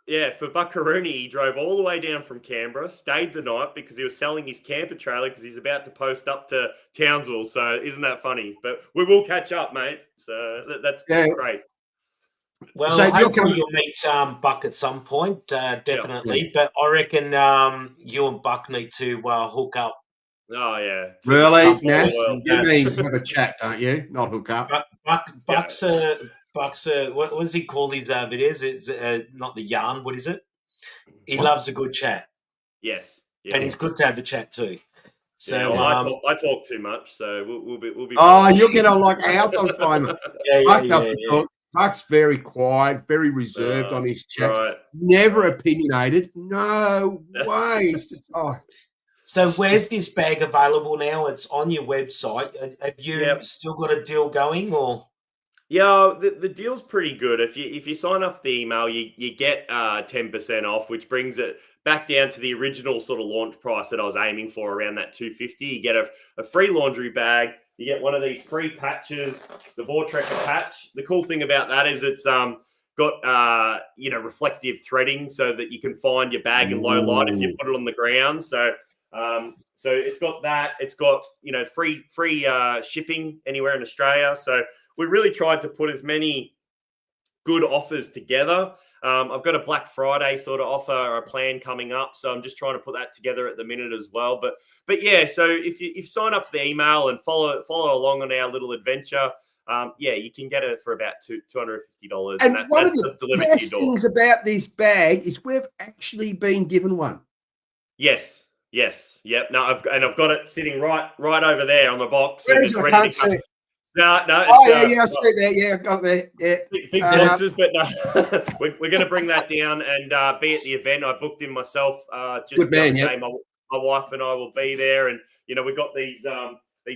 Yeah, for Buckaroony, he drove all the way down from Canberra, stayed the night because he was selling his camper trailer because he's about to post up to Townsville. So isn't that funny? But we will catch up, mate. So that's great. Well, so hopefully you'll meet Buck at some point, definitely. But I reckon you and Buck need to hook up. Oh, yeah. Really? Nass? You mean have a chat, don't you? Not hook up. Buck's what does he call these videos? It's not the yarn. What is it? He loves a good chat. Yes. Yeah. And it's good to have a chat too. So I talk too much, so we'll be. Oh, you'll get on like out on time. Buck doesn't talk. Buck's very quiet, very reserved on his chats. Right. Never opinionated. No way. It's just So where's this bag available now? It's on your website. Have you still got a deal going, or? Yeah, the deal's pretty good. If you sign up for the email, you get 10% off, which brings it back down to the original sort of launch price that I was aiming for, around that $250. You get a free laundry bag. You get one of these free patches, the Voortrekka patch. The cool thing about that is it's got reflective threading so that you can find your bag in low light if you put it on the ground. So it's got that. It's got free shipping anywhere in Australia. So we really tried to put as many good offers together. I've got a Black Friday sort of offer or a plan coming up, so I'm just trying to put that together at the minute as well. But yeah, so if you sign up for the email and follow along on our little adventure, you can get it for about $250. And one of the best things about this bag is we've actually been given one. Yes. Yep. No, I've got it sitting right over there on the box. Where is it? I can't see. No. Oh, I see that. Yeah, I've got it there. Yeah. Big boxes, but no. we're going to bring that down and be at the event. I booked in myself. Good man, my wife and I will be there, and we got these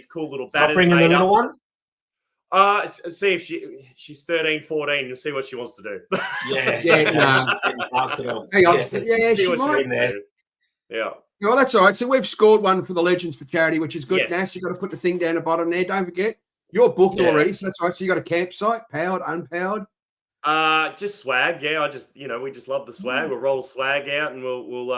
cool little batters. Not bringing the little one. See if she's 13, 14. You'll see what she wants to do. She's getting faster. Hang on. Yeah, she might. Yeah. Well, that's all right. So we've scored one for the Legends for Charity, which is good. Yes. Nash, you've got to put the thing down the bottom there. Don't forget. You're booked already, so that's all right. So you got a campsite, powered, unpowered? Just swag. Yeah, we just love the swag. We'll roll swag out, and we'll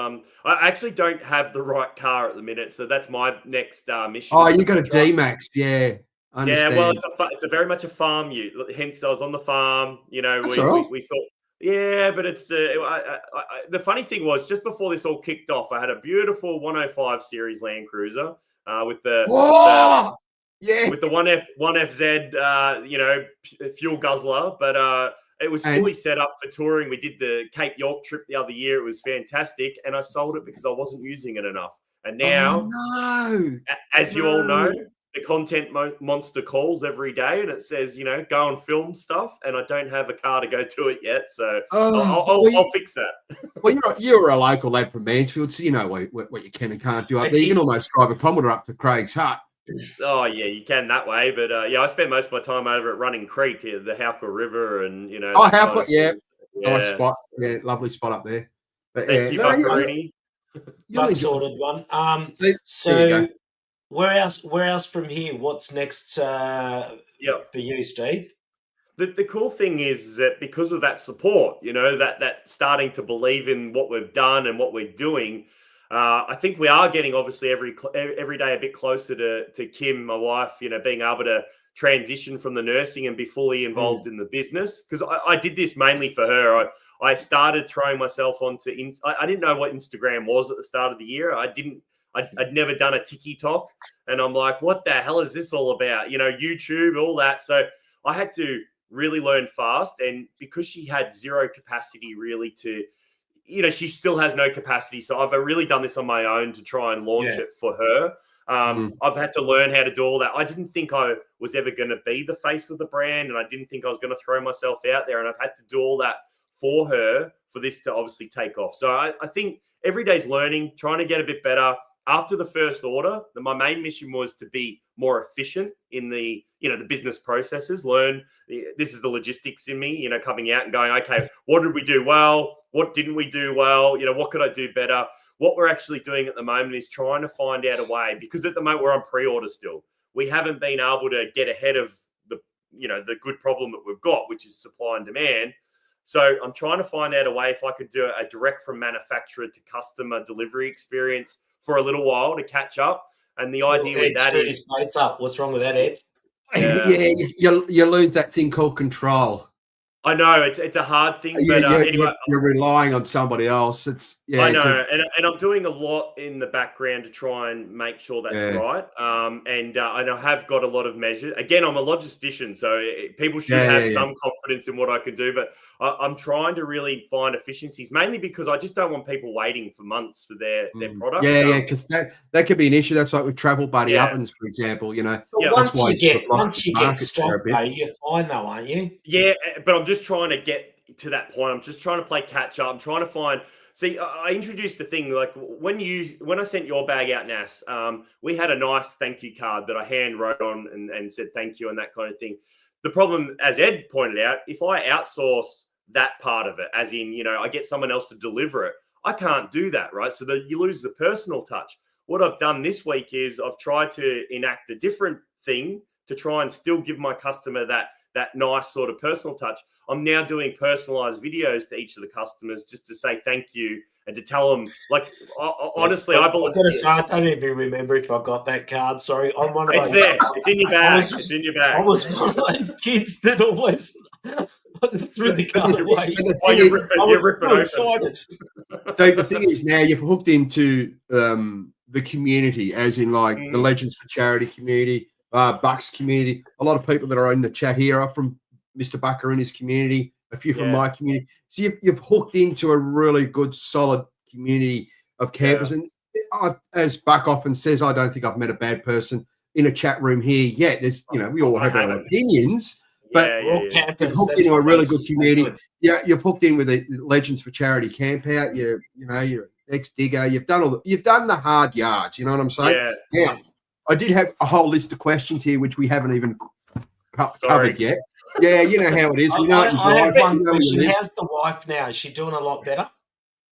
I actually don't have the right car at the minute, so that's my next mission. Oh, you got a D-Max, yeah. I understand. Yeah, well, it's a very much a farm ute. Hence, I was on the farm. We saw. Yeah, but it's the funny thing was just before this all kicked off, I had a beautiful 105 series Land Cruiser. with the Oh, yeah. with the 1FZ, fuel guzzler, but it was fully set up for touring. We did the Cape York trip the other year. It was fantastic, and I sold it because I wasn't using it enough. And now, as you all know, the content monster calls every day, and it says, go and film stuff, and I don't have a car to go to it yet, so I'll fix that. Well, you're a local lad from Mansfield, so you know what you can and can't do up there. You can almost drive a kilometre up to Craig's Hut. Oh yeah, you can that way, but I spent most of my time over at Running Creek, the Hauka River, and Hauka, nice spot, lovely spot up there. But, Thank you, Buckaroo. Buck sorted one. So where else from here? What's next for you, Steve? The cool thing is that because of that support, that starting to believe in what we've done and what we're doing. I think we are getting obviously every day a bit closer to Kim, my wife, being able to transition from the nursing and be fully involved in the business. Because I did this mainly for her. I started throwing myself onto. I didn't know what Instagram was at the start of the year. I'd never done a TikTok, and I'm like, what the hell is this all about? YouTube, all that. So I had to really learn fast, and because she had zero capacity really to. She still has no capacity. So I've really done this on my own to try and launch it for her. I've had to learn how to do all that. I didn't think I was ever going to be the face of the brand, and I didn't think I was going to throw myself out there. And I've had to do all that for her for this to obviously take off. So I think every day's learning, trying to get a bit better. After the first order, my main mission was to be more efficient in the business processes, this is the logistics in me, coming out and going, okay, what did we do well? What didn't we do well? What could I do better? What we're actually doing at the moment is trying to find out a way, because at the moment we're on pre-order still. We haven't been able to get ahead of the good problem that we've got, which is supply and demand. So I'm trying to find out a way if I could do a direct from manufacturer to customer delivery experience for a little while to catch up. And the idea with that is up. What's wrong with that, Ed? You lose that thing called control. I know it's a hard thing, but anyway, you're relying on somebody else. I know, and I'm doing a lot in the background to try and make sure that's right. And I have got a lot of measures. Again, I'm a logistician, so people should have some confidence in what I can do. But I'm trying to really find efficiencies, mainly because I just don't want people waiting for months for their product. Because that could be an issue. That's like with travel buddy ovens, for example. Once you get stock, though, you're fine, though, aren't you? Yeah, but I'm just trying to get to that point. I'm just trying to play catch up. I'm trying to find. See, I introduced the thing like when I sent your bag out, Nas. We had a nice thank you card that I hand wrote on and said thank you and that kind of thing. The problem, as Ed pointed out, if I outsource that part of it, as in I get someone else to deliver it, I can't do that, right? So that you lose the personal touch. What I've done this week is I've tried to enact a different thing to try and still give my customer that nice sort of personal touch. I'm now doing personalized videos to each of the customers just to say thank you and to tell them, like, honestly, I believe. I've got to say, I don't even remember if I got that card. Sorry, I'm one of those. It's there. It's in your bag. It's in your bag. I was one of those kids that always threw the card away. I was so excited. So the thing is, now you've hooked into the community, as in like the Legends for Charity community, Bucks community. A lot of people that are in the chat here are from Mr. Bucker and his community, a few from my community. So you've hooked into a really good, solid community of campers. And as Buck often says, I don't think I've met a bad person in a chat room here yet. There's, we all have our opinions, but you've hooked into a really good community. Yeah, you've hooked in with the Legends for Charity camp out. You're ex-digger. You've done the hard yards. You know what I'm saying? Yeah. Now, I did have a whole list of questions here, which we haven't even covered yet. Yeah, you know how it is. I have one question. How's the wife now? Is she doing a lot better?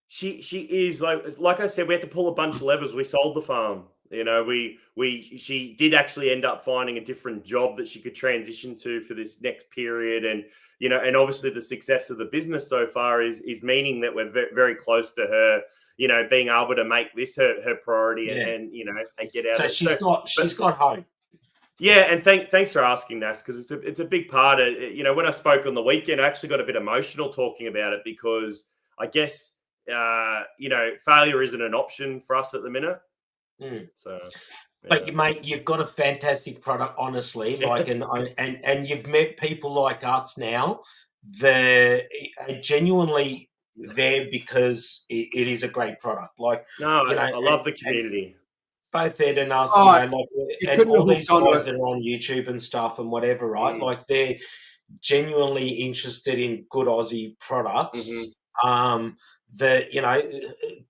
She is like I said, we had to pull a bunch of levers. We sold the farm. She did actually end up finding a different job that she could transition to for this next period, and and obviously the success of the business so far is meaning that we're very close to her. Being able to make this her priority and get out. So she's got hope. Yeah, and thanks for asking, Nas, because it's a big part of when I spoke on the weekend, I actually got a bit emotional talking about it because I guess failure isn't an option for us at the minute. So But you, mate, you've got a fantastic product, honestly. Like, and you've met people like us now that are genuinely there because it is a great product. Like, No, you know, I love the and community. both Ed and us, Oh, you know, like, you and couldn't have all these hooked onto guys it. that are on YouTube and stuff and whatever, right? Like, they're genuinely interested in good Aussie products. That, you know,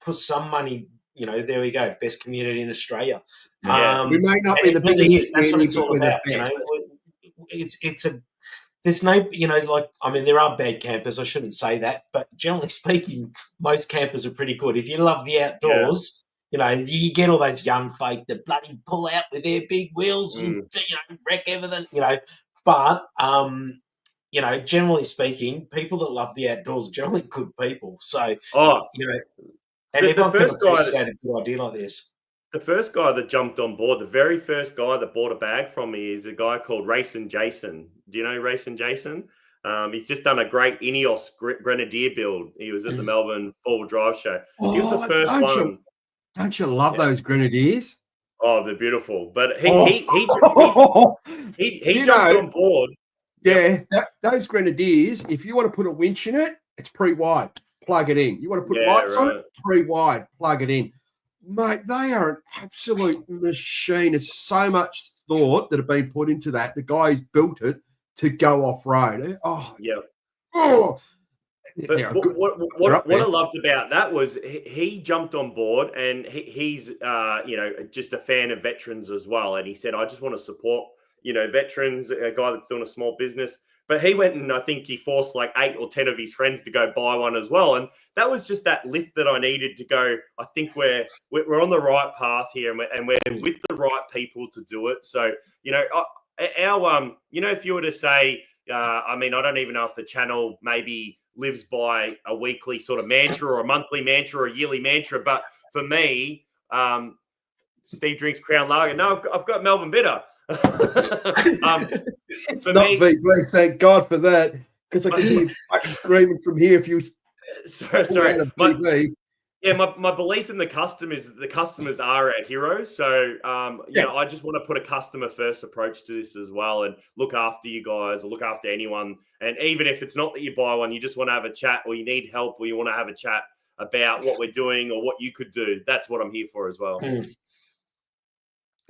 put some money. You know, there we go. Best community in Australia. Yeah. We may not And be it the really biggest is. That's what community, it's but all we're the about. You best. know, it's a. There's no, you know, like, I mean, there are bad campers. I shouldn't say that, but generally speaking, most campers are pretty good. If you love the outdoors, you know, you get all those young folk that bloody pull out with their big wheels and, you know, wreck everything. You know, but you know, generally speaking, people that love the outdoors are generally good people. So, Oh, you know, and the everyone can first guy appreciate a good idea like this. the first guy that jumped on board, the very first guy that bought a bag from me is a guy called Racing Jason. Do you know Racing Jason? He's just done a great Ineos Grenadier build. He was at the Melbourne Four-Wheel Drive show. He was the Oh, first one. don't you love those Grenadiers? Oh, they're beautiful. But Oh. he You jumped know, on board. yeah, those Grenadiers, if you want to put a winch in it, it's pre-wide. Plug it in. You want to put Yeah, lights on right. it, pre-wide. Plug it in. Mate, they are an absolute machine. It's so much thought that have been put into that. The guy's built it to go off-road. Oh, Yeah. oh. But They're good. what They're up I there. loved about that was he jumped on board, and he's you know, just a fan of veterans as well. And he said, I just want to support, you know, veterans, a guy that's doing a small business. But he went and I think he forced like 8 or 10 of his friends to go buy one as well. And that was just that lift that I needed to go. I think we're on the right path here, and we're with the right people to do it. So, you know, our you know, if you were to say, I mean, I don't even know if the channel maybe lives by a weekly sort of mantra or a monthly mantra or a yearly mantra, but for me, Steve drinks Crown Lager. No, I've got Melbourne Bitter. It's not me, VB, thank God for that, because I can hear fuck screaming from here if you sorry, out of VB. my belief in the customers are our heroes. So, you know, I just want to put a customer first approach to this as well, and look after you guys, or look after anyone. And even if it's not that you buy one, you just want to have a chat, or you need help, or you want to have a chat about what we're doing or what you could do. That's what I'm here for as well.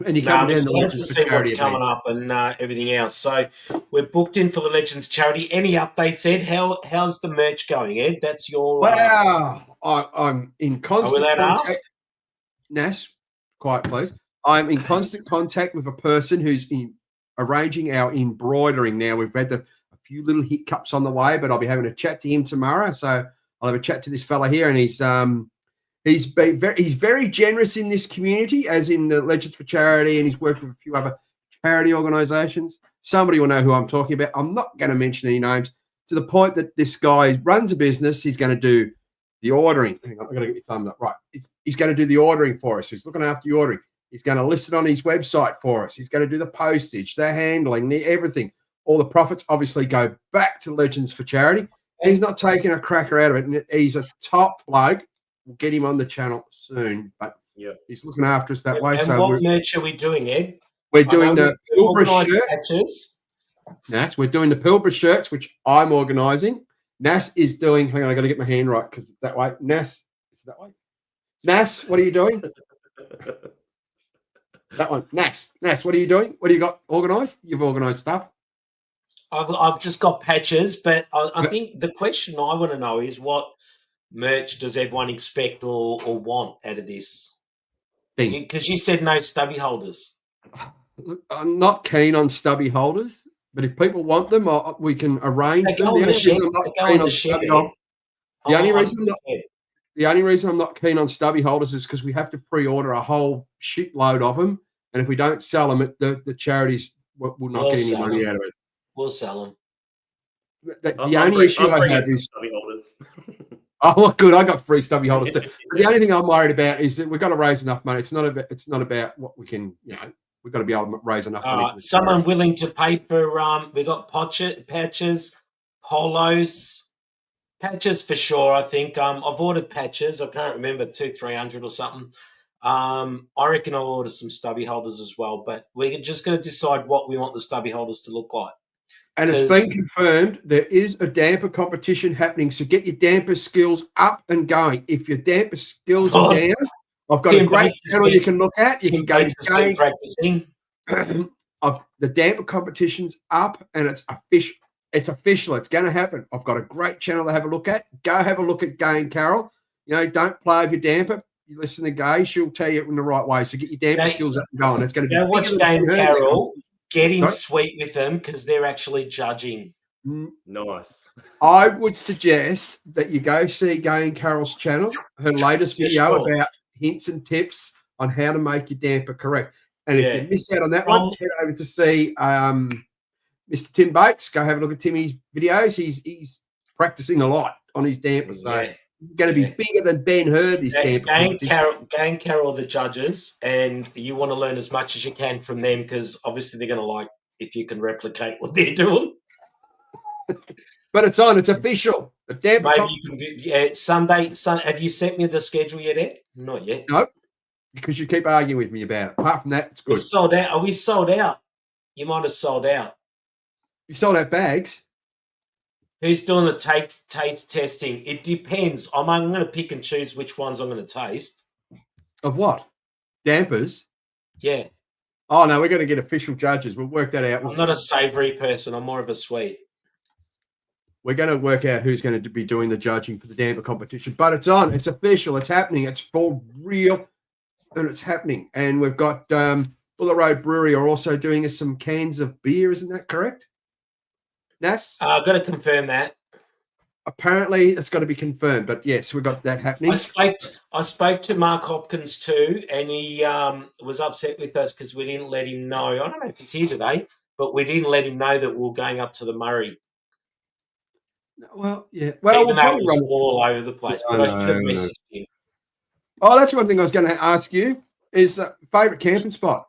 And you're I'm coming down the excited to Legends for see what's Charity coming event. up and everything else. So we're booked in for the Legends charity. Any updates, Ed? How's the merch going, Ed? That's your. Wow, I'm in Are we constant allowed to ask? contact. Nas, quiet please. I'm in constant contact with a person who's arranging our embroidering now. We've had a few little hiccups on the way, but I'll be having a chat to him tomorrow. So I'll have a chat to this fella here, and he's very generous in this community, as in the Legends for Charity, and he's worked with a few other charity organisations. Somebody will know who I'm talking about. I'm not going to mention any names, to the point that this guy runs a business. He's going to do the ordering. Hang on, I'm going to get your thumbs up. Right. He's going to do the ordering for us. He's looking after the ordering. He's going to list it on his website for us. He's going to do the postage, the handling, everything. All the profits obviously go back to Legends for Charity. And he's not taking a cracker out of it. And he's a top bloke. We'll get him on the channel soon, but he's looking after us that way. And so what merch are we doing, Ed? we're doing the Pilbara shirt. Patches. Nas, we're doing the Pilbara shirts, which I'm organising. Nas is doing. Hang on, I got to get my hand right because it's that way. Nas, is it that way? Nas, what are you doing? That one. Nas, what are you doing? What do you got organised? You've organised stuff. I've just got patches, but I think the question I want to know is what merch does everyone expect or want out of this thing? Because you said no stubby holders. Look, I'm not keen on stubby holders, but if people want them, we can arrange them. The only reason I'm not keen on stubby holders is because we have to pre-order a whole shitload of them, and if we don't sell them, the charities will not get any money out of it. We'll sell them. The only issue I have is stubby holders. Oh, good. I got free stubby holders too. The only thing I'm worried about is that we've got to raise enough money. It's not about what we can, we've got to be able to raise enough money. Someone willing to pay for, we got patches, polos, patches for sure. I think I've ordered patches. I can't remember 200-300 or something. I reckon I'll order some stubby holders as well, but we're just going to decide what we want the stubby holders to look like. And it's been confirmed there is a damper competition happening. So get your damper skills up and going. If your damper skills are down, I've got a great channel you can look at. You can go to practicing. The damper competition's up and it's official. It's official. It's going to happen. I've got a great channel to have a look at. Go have a look at Gay and Carol. You know, don't play with your damper. You listen to Gay, she'll tell you in the right way. So get your damper skills up and going. It's going to be. Watch Gay and Carol. Getting sweet with them because they're actually judging. Nice. I would suggest that you go see Gay and Carol's channel, her latest video about hints and tips on how to make your damper correct. And if you miss out on that one, head over to see Mr. Tim Bates. Go have a look at Timmy's videos. He's practicing a lot on his damper. So going to be bigger than Ben Hur. This damper. Gay and Carol are the judges, and you want to learn as much as you can from them because obviously they're going to like if you can replicate what they're doing. But it's on. It's official. The damper. Maybe you can. Sunday. Have you sent me the schedule yet, Ed? Not yet. No, because you keep arguing with me about it. Apart from that, it's good. We're sold out. Are we sold out? You might have sold out. You sold out bags. Who's doing the taste testing? It depends. I'm going to pick and choose which ones I'm going to taste. Of what? Dampers? Yeah. Oh, no, we're going to get official judges. We'll work that out. I'm not a savoury person. I'm more of a sweet. We're going to work out who's going to be doing the judging for the damper competition. But it's on. It's official. It's happening. It's for real. And it's happening. And we've got Buller Road Brewery are also doing us some cans of beer. Isn't that correct? Nas? I've got to confirm that. Apparently, it's got to be confirmed. But yes, we've got that happening. I spoke to Mark Hopkins too, and he was upset with us because we didn't let him know. I don't know if he's here today, but we didn't let him know that we were going up to the Murray. Well, yeah. Well, even though it was all over the place, but I should have messaged him. Oh, that's one thing I was going to ask you is favourite camping spot?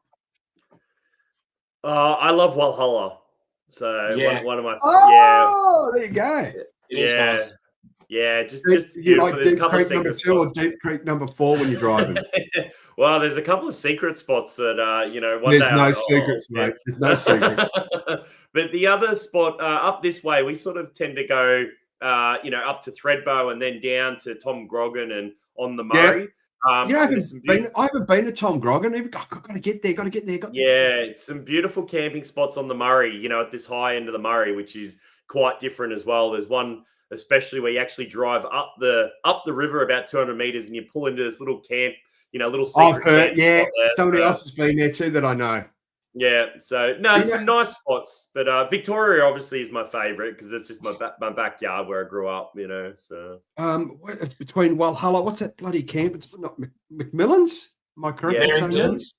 I love Walhalla. So one of my there you go. It is nice. Yeah, just you like Deep Creek number 2 or Deep Creek number 4 when you're driving? Well, there's a couple of secret spots that there's no secrets, mate. There's no secrets. But the other spot up this way, we sort of tend to go up to Thredbo and then down to Tom Grogan and on the Murray. I haven't been to Tom Grogan. I've got to get there. It's some beautiful camping spots on the Murray, at this high end of the Murray, which is quite different as well. There's one especially where you actually drive up the river about 200 meters and you pull into this little camp, little secret. I've heard, somebody else has been there too that I know. Yeah, so some nice spots, but Victoria obviously is my favourite because it's just my backyard where I grew up, So it's between Walhalla. What's that bloody camp? It's not McMillan's. Am I correct? Merrington's.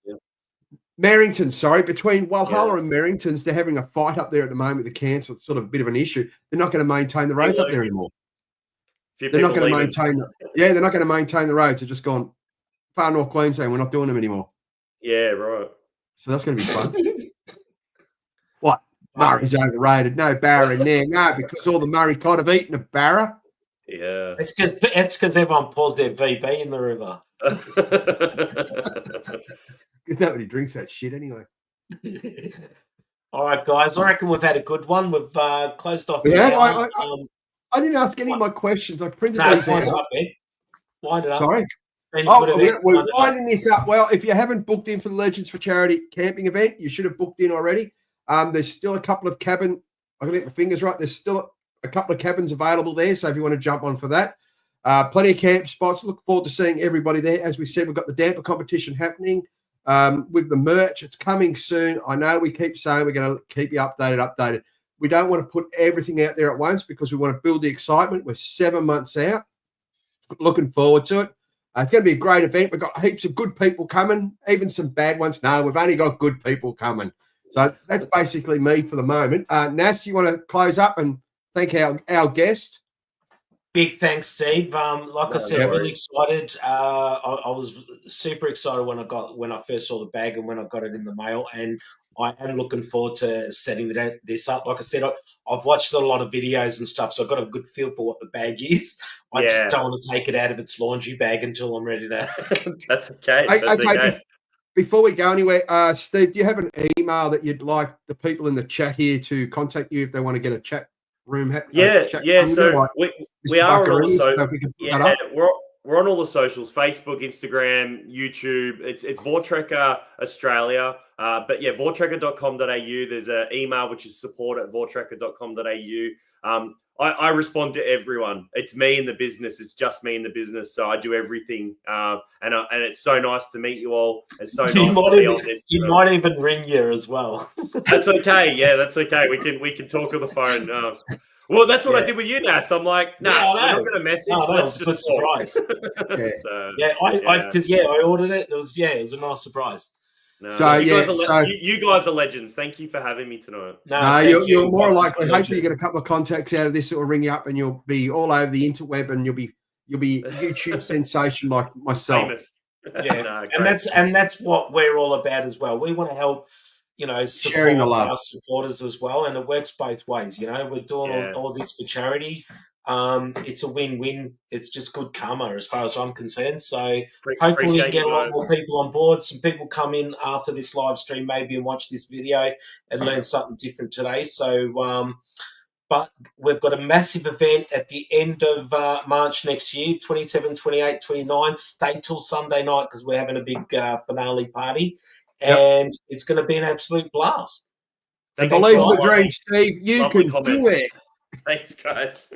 Merrington, sorry. Between Walhalla and Merrington's, they're having a fight up there at the moment. The council, it's sort of a bit of an issue. They're not going to maintain the roads up there anymore. They're not going to maintain they're not going to maintain the roads. They're just gone far north Queensland. We're not doing them anymore. Yeah, right. So that's going to be fun. What? Murray's overrated. No Barra in there. No, because all the Murray cod have eaten a Barra. Yeah. It's because everyone pours their VB in the river. Nobody drinks that shit anyway. All right, guys. I reckon we've had a good one. We've closed off. Yeah, I didn't ask any of my questions. I printed these out. Wind it up. Sorry. We're winding this up. Well, if you haven't booked in for the Legends for Charity camping event, you should have booked in already. There's still a couple of cabins. I'm going to get my fingers right. There's still a couple of cabins available there. So if you want to jump on for that, plenty of camp spots. Look forward to seeing everybody there. As we said, we've got the damper competition happening with the merch. It's coming soon. I know we keep saying we're going to keep you updated. We don't want to put everything out there at once because we want to build the excitement. We're 7 months out. Looking forward to it. It's going to be a great event. We've got heaps of good people coming, even some bad ones. No, we've only got good people coming. So that's basically me for the moment. Nas, you want to close up and thank our guest? Big thanks, Steve. I said, really excited. I was super excited when I first saw the bag and when I got it in the mail. And I am looking forward to setting this up. Like I said, I've watched a lot of videos and stuff, so I've got a good feel for what the bag is. I just don't want to take it out of its laundry bag until I'm ready to. That's okay. Okay. Before we go anywhere, Steve, do you have an email that you'd like the people in the chat here to contact you if they want to get a chat room? So we are on all the socials. We're on all the socials: Facebook, Instagram, YouTube. It's Voortrekka Australia. But yeah, voortrekka.com.au. There's an email which is support@voortrekka.com.au. I respond to everyone. It's me in the business. It's just me in the business. So I do everything. And it's so nice to meet you all. It's so nice to be on this. You might even ring you as well. That's okay. Yeah, that's okay. We can talk on the phone. Well, that's what I did with you, Nas. I'm like, we're not going to message. No, that was a good surprise. I ordered it. It was a nice surprise. No, you guys are legends. Thank you for having me tonight. You're more likely. Hopefully, you get a couple of contacts out of this that will ring you up, and you'll be all over the interweb, and you'll be YouTube sensation like myself. Famous. Yeah, and that's what we're all about as well. We want to help, support our supporters as well, and it works both ways. We're doing all this for charity. It's a win-win. It's just good karma as far as I'm concerned. So hopefully we can get a lot more people on board. Some people come in after this live stream maybe and watch this video and learn something different today. So, but we've got a massive event at the end of March next year, 27, 28, 29. Stay till Sunday night because we're having a big finale party. And it's going to be an absolute blast. Believe the dream, Steve. You can do it. Thanks, guys.